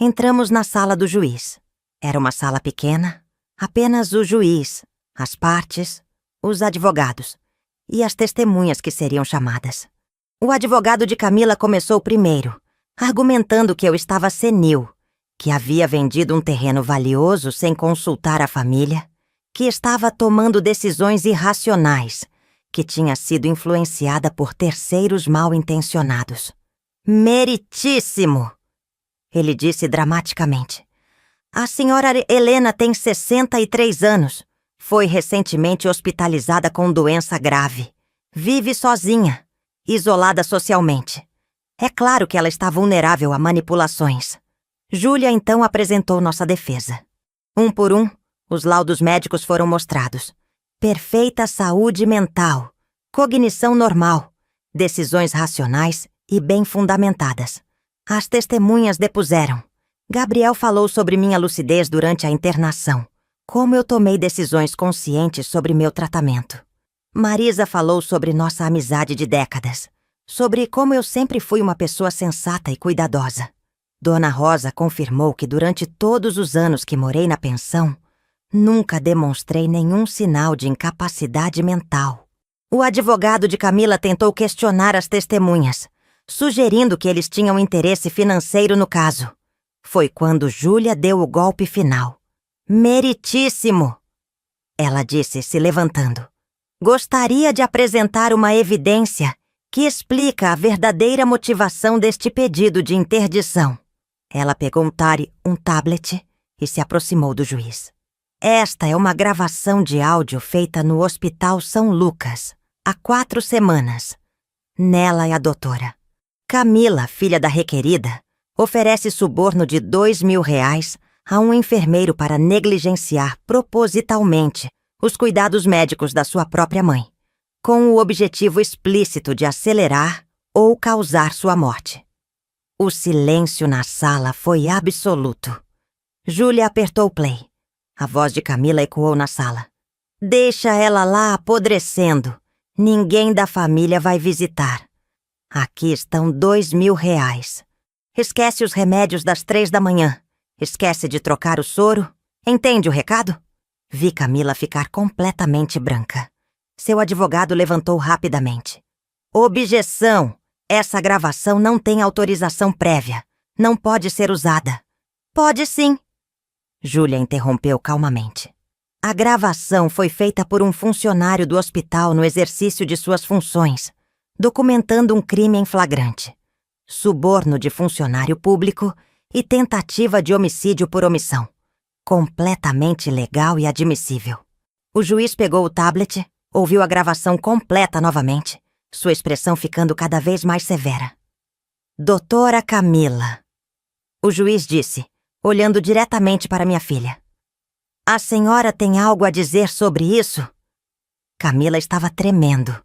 Entramos na sala do juiz. Era uma sala pequena, apenas o juiz, as partes, os advogados e as testemunhas que seriam chamadas. O advogado de Camila começou primeiro, argumentando que eu estava senil, que havia vendido um terreno valioso sem consultar a família, que estava tomando decisões irracionais, que tinha sido influenciada por terceiros mal intencionados. Meritíssimo! Ele disse dramaticamente. A senhora Helena tem 63 anos. Foi recentemente hospitalizada com doença grave. Vive sozinha, isolada socialmente. É claro que ela está vulnerável a manipulações. Júlia então apresentou nossa defesa. Um por um, os laudos médicos foram mostrados. Perfeita saúde mental, cognição normal, decisões racionais e bem fundamentadas. As testemunhas depuseram. Gabriel falou sobre minha lucidez durante a internação, como eu tomei decisões conscientes sobre meu tratamento. Marisa falou sobre nossa amizade de décadas, sobre como eu sempre fui uma pessoa sensata e cuidadosa. Dona Rosa confirmou que durante todos os anos que morei na pensão, nunca demonstrei nenhum sinal de incapacidade mental. O advogado de Camila tentou questionar as testemunhas, sugerindo que eles tinham interesse financeiro no caso. Foi quando Júlia deu o golpe final. Meritíssimo! Ela disse, se levantando. Gostaria de apresentar uma evidência que explica a verdadeira motivação deste pedido de interdição. Ela pegou um tablet e se aproximou do juiz. Esta é uma gravação de áudio feita no Hospital São Lucas, há 4 semanas. Nela é a doutora. Camila, filha da requerida, oferece suborno de R$2.000 a um enfermeiro para negligenciar propositalmente os cuidados médicos da sua própria mãe, com o objetivo explícito de acelerar ou causar sua morte. O silêncio na sala foi absoluto. Júlia apertou play. A voz de Camila ecoou na sala. Deixa ela lá apodrecendo. Ninguém da família vai visitar. Aqui estão R$2.000. Esquece os remédios das 3 da manhã. Esquece de trocar o soro. Entende o recado? Vi Camila ficar completamente branca. Seu advogado levantou rapidamente. Objeção! Essa gravação não tem autorização prévia. Não pode ser usada. Pode sim. Júlia interrompeu calmamente. A gravação foi feita por um funcionário do hospital no exercício de suas funções, documentando um crime em flagrante, suborno de funcionário público e tentativa de homicídio por omissão. Completamente legal e admissível. O juiz pegou o tablet, ouviu a gravação completa novamente, sua expressão ficando cada vez mais severa. Doutora Camila. O juiz disse, olhando diretamente para minha filha. A senhora tem algo a dizer sobre isso? Camila estava tremendo.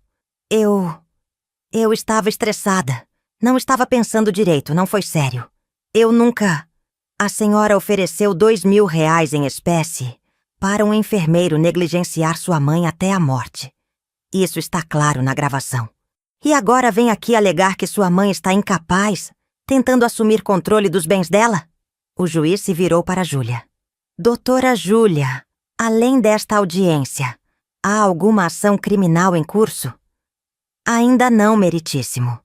Eu estava estressada. Não estava pensando direito, não foi sério. Eu nunca... A senhora ofereceu 2.000 reais em espécie para um enfermeiro negligenciar sua mãe até a morte. Isso está claro na gravação. E agora vem aqui alegar que sua mãe está incapaz, tentando assumir controle dos bens dela? O juiz se virou para Júlia. Doutora Júlia, além desta audiência, há alguma ação criminal em curso? Ainda não, meritíssimo.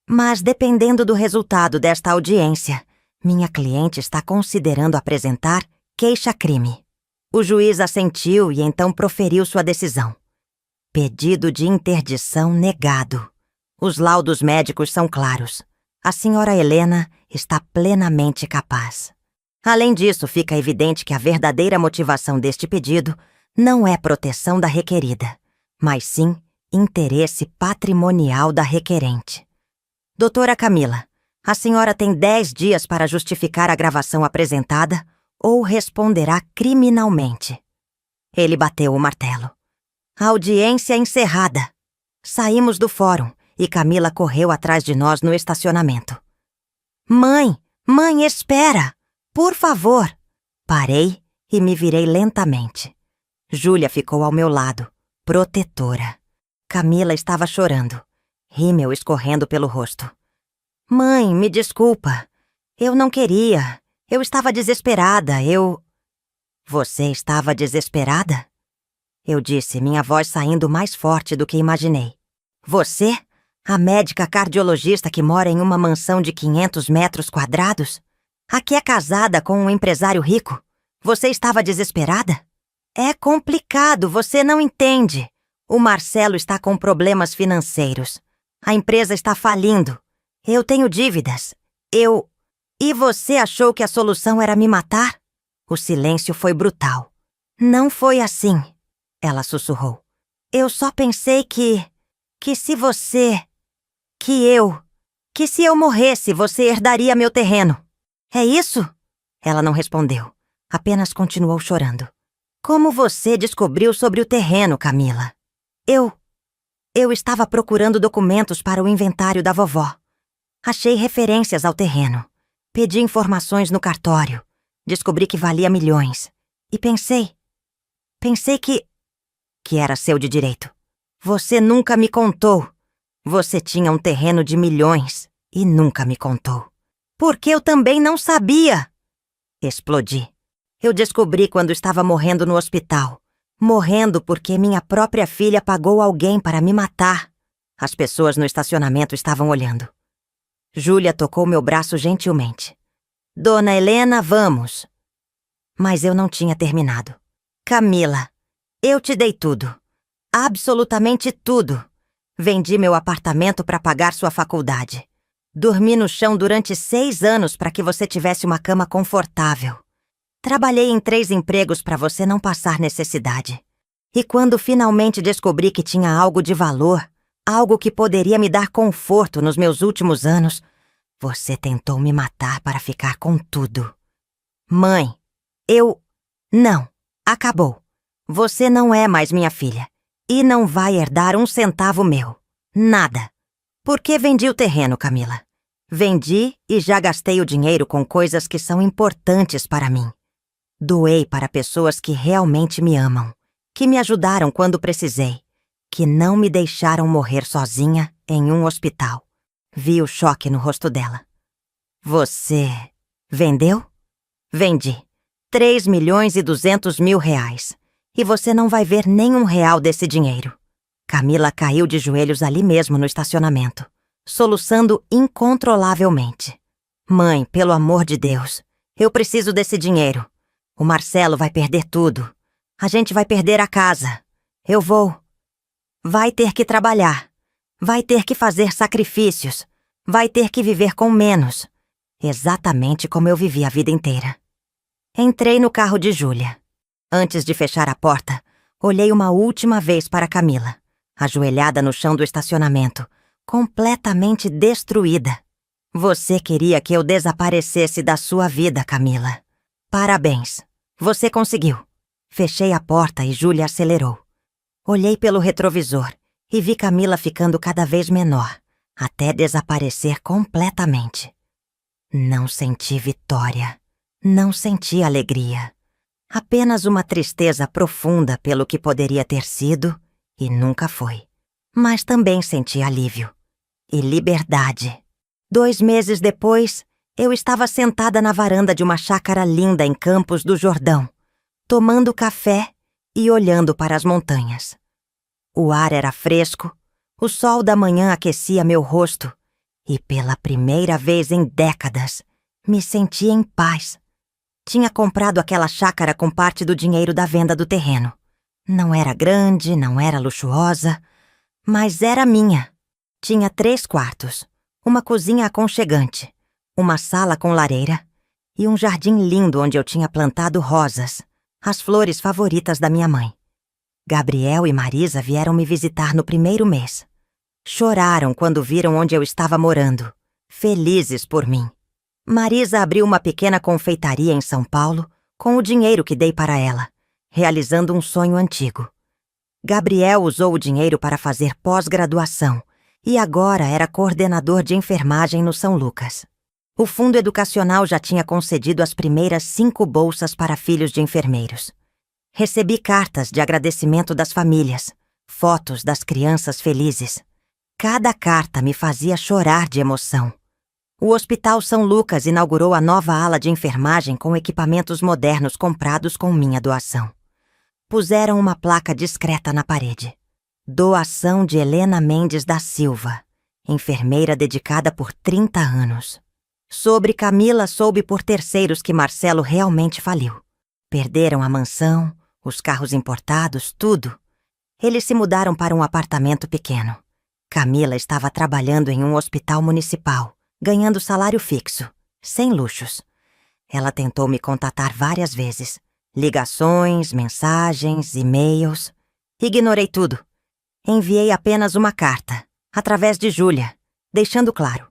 Mas dependendo do resultado desta audiência, minha cliente está considerando apresentar queixa-crime. O juiz assentiu e então proferiu sua decisão. Pedido de interdição negado. Os laudos médicos são claros. A senhora Helena está plenamente capaz. Além disso, fica evidente que a verdadeira motivação deste pedido não é proteção da requerida, mas sim interesse patrimonial da requerente. Doutora Camila, a senhora tem 10 dias para justificar a gravação apresentada ou responderá criminalmente. Ele bateu o martelo. Audiência encerrada. Saímos do fórum e Camila correu atrás de nós no estacionamento. Mãe, espera! Por favor! Parei e me virei lentamente. Júlia ficou ao meu lado, protetora. Camila estava chorando, rímel escorrendo pelo rosto. Mãe, me desculpa. Eu não queria. Eu estava desesperada, Você estava desesperada? Eu disse, minha voz saindo mais forte do que imaginei. Você? A médica cardiologista que mora em uma mansão de 500 metros quadrados? A que é casada com um empresário rico? Você estava desesperada? É complicado, você não entende. O Marcelo está com problemas financeiros. A empresa está falindo. Eu tenho dívidas. E você achou que a solução era me matar? O silêncio foi brutal. Não foi assim, ela sussurrou. Eu só pensei que se eu morresse, você herdaria meu terreno. É isso? Ela não respondeu, apenas continuou chorando. Como você descobriu sobre o terreno, Camila? Eu estava procurando documentos para o inventário da vovó. Achei referências ao terreno. Pedi informações no cartório. Descobri que valia milhões. E pensei que era seu de direito. Você nunca me contou. Você tinha um terreno de milhões e nunca me contou. Porque eu também não sabia. Explodi. Eu descobri quando estava morrendo no hospital. Morrendo porque minha própria filha pagou alguém para me matar. As pessoas no estacionamento estavam olhando. Júlia tocou meu braço gentilmente. Dona Helena, vamos. Mas eu não tinha terminado. Camila, eu te dei tudo. Absolutamente tudo. Vendi meu apartamento para pagar sua faculdade. Dormi no chão durante 6 anos para que você tivesse uma cama confortável. Trabalhei em 3 empregos para você não passar necessidade. E quando finalmente descobri que tinha algo de valor, algo que poderia me dar conforto nos meus últimos anos, você tentou me matar para ficar com tudo. Mãe, Não, acabou. Você não é mais minha filha. E não vai herdar 1 centavo meu. Nada. Por que vendi o terreno, Camila? Vendi e já gastei o dinheiro com coisas que são importantes para mim. Doei para pessoas que realmente me amam, que me ajudaram quando precisei, que não me deixaram morrer sozinha em um hospital. Vi o choque no rosto dela. Você vendeu? Vendi. 3.200.000 reais. E você não vai ver nenhum real desse dinheiro. Camila caiu de joelhos ali mesmo no estacionamento, soluçando incontrolavelmente. Mãe, pelo amor de Deus, eu preciso desse dinheiro. O Marcelo vai perder tudo. A gente vai perder a casa. Eu vou. Vai ter que trabalhar. Vai ter que fazer sacrifícios. Vai ter que viver com menos. Exatamente como eu vivi a vida inteira. Entrei no carro de Júlia. Antes de fechar a porta, olhei uma última vez para Camila, ajoelhada no chão do estacionamento, completamente destruída. Você queria que eu desaparecesse da sua vida, Camila. Parabéns. Você conseguiu. Fechei a porta e Júlia acelerou. Olhei pelo retrovisor e vi Camila ficando cada vez menor, até desaparecer completamente. Não senti vitória, não senti alegria. Apenas uma tristeza profunda pelo que poderia ter sido e nunca foi. Mas também senti alívio e liberdade. 2 meses depois, eu estava sentada na varanda de uma chácara linda em Campos do Jordão, tomando café e olhando para as montanhas. O ar era fresco, o sol da manhã aquecia meu rosto e, pela primeira vez em décadas, me senti em paz. Tinha comprado aquela chácara com parte do dinheiro da venda do terreno. Não era grande, não era luxuosa, mas era minha. Tinha 3 quartos, uma cozinha aconchegante, uma sala com lareira e um jardim lindo onde eu tinha plantado rosas, as flores favoritas da minha mãe. Gabriel e Marisa vieram me visitar no primeiro mês. Choraram quando viram onde eu estava morando, felizes por mim. Marisa abriu uma pequena confeitaria em São Paulo com o dinheiro que dei para ela, realizando um sonho antigo. Gabriel usou o dinheiro para fazer pós-graduação e agora era coordenador de enfermagem no São Lucas. O Fundo Educacional já tinha concedido as primeiras 5 bolsas para filhos de enfermeiros. Recebi cartas de agradecimento das famílias, fotos das crianças felizes. Cada carta me fazia chorar de emoção. O Hospital São Lucas inaugurou a nova ala de enfermagem com equipamentos modernos comprados com minha doação. Puseram uma placa discreta na parede. Doação de Helena Mendes da Silva, enfermeira dedicada por 30 anos. Sobre Camila, soube por terceiros que Marcelo realmente faliu. Perderam a mansão, os carros importados, tudo. Eles se mudaram para um apartamento pequeno. Camila estava trabalhando em um hospital municipal, ganhando salário fixo, sem luxos. Ela tentou me contatar várias vezes. Ligações, mensagens, e-mails. Ignorei tudo. Enviei apenas uma carta, através de Júlia, deixando claro.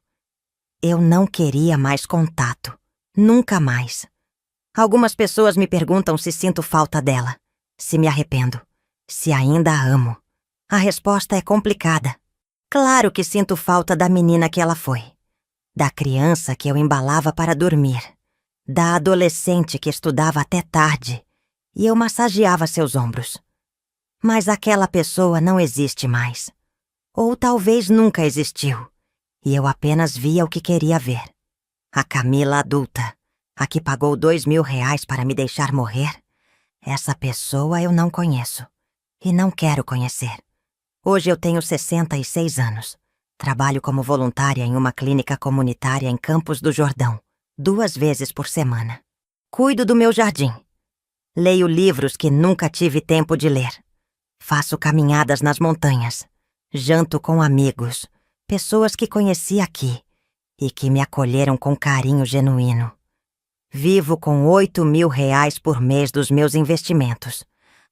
Eu não queria mais contato. Nunca mais. Algumas pessoas me perguntam se sinto falta dela, se me arrependo, se ainda a amo. A resposta é complicada. Claro que sinto falta da menina que ela foi. Da criança que eu embalava para dormir. Da adolescente que estudava até tarde e eu massageava seus ombros. Mas aquela pessoa não existe mais. Ou talvez nunca existiu. E eu apenas via o que queria ver. A Camila adulta, a que pagou R$2.000 para me deixar morrer, essa pessoa eu não conheço. E não quero conhecer. Hoje eu tenho 66 anos. Trabalho como voluntária em uma clínica comunitária em Campos do Jordão, 2 vezes por semana. Cuido do meu jardim. Leio livros que nunca tive tempo de ler. Faço caminhadas nas montanhas. Janto com amigos, pessoas que conheci aqui e que me acolheram com carinho genuíno. Vivo com R$8.000 por mês dos meus investimentos,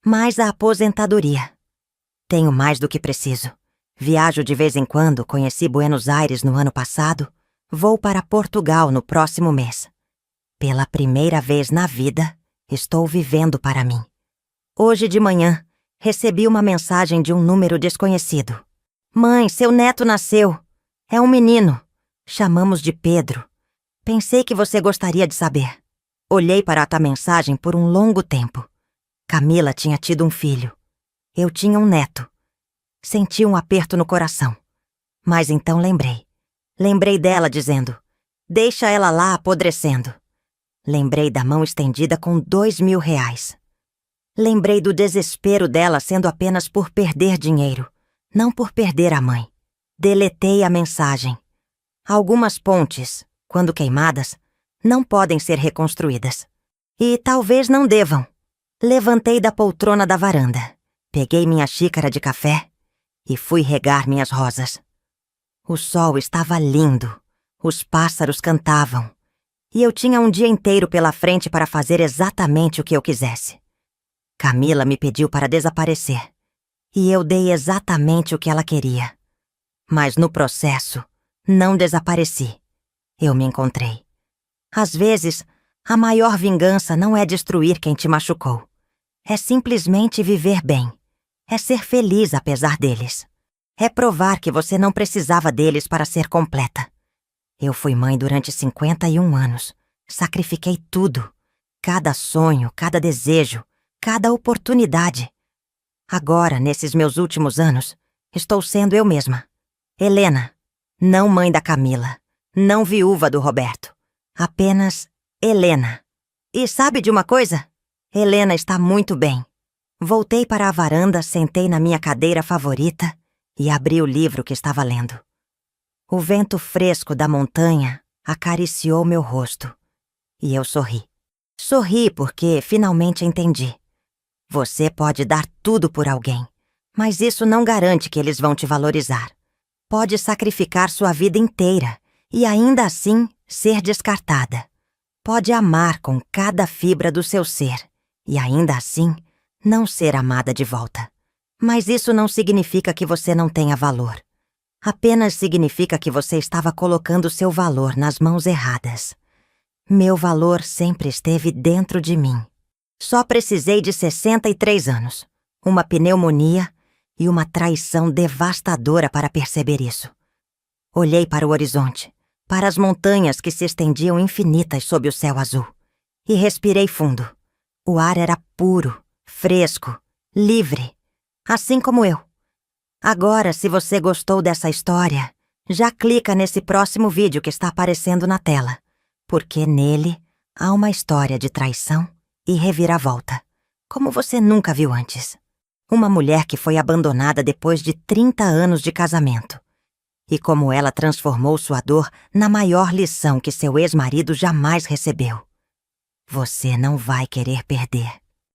mais a aposentadoria. Tenho mais do que preciso. Viajo de vez em quando, conheci Buenos Aires no ano passado, vou para Portugal no próximo mês. Pela primeira vez na vida, estou vivendo para mim. Hoje de manhã, recebi uma mensagem de um número desconhecido. Mãe, seu neto nasceu. É um menino. Chamamos de Pedro. Pensei que você gostaria de saber. Olhei para a tua mensagem por um longo tempo. Camila tinha tido um filho. Eu tinha um neto. Senti um aperto no coração. Mas então lembrei. Lembrei dela dizendo, deixa ela lá apodrecendo. Lembrei da mão estendida com R$2.000. Lembrei do desespero dela sendo apenas por perder dinheiro, não por perder a mãe. Deletei a mensagem. Algumas pontes, quando queimadas, não podem ser reconstruídas. E talvez não devam. Levantei da poltrona da varanda, peguei minha xícara de café e fui regar minhas rosas. O sol estava lindo, os pássaros cantavam, e eu tinha um dia inteiro pela frente para fazer exatamente o que eu quisesse. Camila me pediu para desaparecer, e eu dei exatamente o que ela queria. Mas no processo, não desapareci. Eu me encontrei. Às vezes, a maior vingança não é destruir quem te machucou. É simplesmente viver bem. É ser feliz apesar deles. É provar que você não precisava deles para ser completa. Eu fui mãe durante 51 anos. Sacrifiquei tudo. Cada sonho, cada desejo, cada oportunidade. Agora, nesses meus últimos anos, estou sendo eu mesma. Helena, não mãe da Camila, não viúva do Roberto. Apenas Helena. E sabe de uma coisa? Helena está muito bem. Voltei para a varanda, sentei na minha cadeira favorita e abri o livro que estava lendo. O vento fresco da montanha acariciou meu rosto e eu sorri. Sorri porque finalmente entendi. Você pode dar tudo por alguém, mas isso não garante que eles vão te valorizar. Pode sacrificar sua vida inteira e ainda assim ser descartada. Pode amar com cada fibra do seu ser e ainda assim não ser amada de volta. Mas isso não significa que você não tenha valor. Apenas significa que você estava colocando seu valor nas mãos erradas. Meu valor sempre esteve dentro de mim. Só precisei de 63 anos, uma pneumonia e uma traição devastadora para perceber isso. Olhei para o horizonte, para as montanhas que se estendiam infinitas sob o céu azul, e respirei fundo. O ar era puro, fresco, livre, assim como eu. Agora, se você gostou dessa história, já clica nesse próximo vídeo que está aparecendo na tela, porque nele há uma história de traição e reviravolta, como você nunca viu antes. Uma mulher que foi abandonada depois de 30 anos de casamento. E como ela transformou sua dor na maior lição que seu ex-marido jamais recebeu. Você não vai querer perder.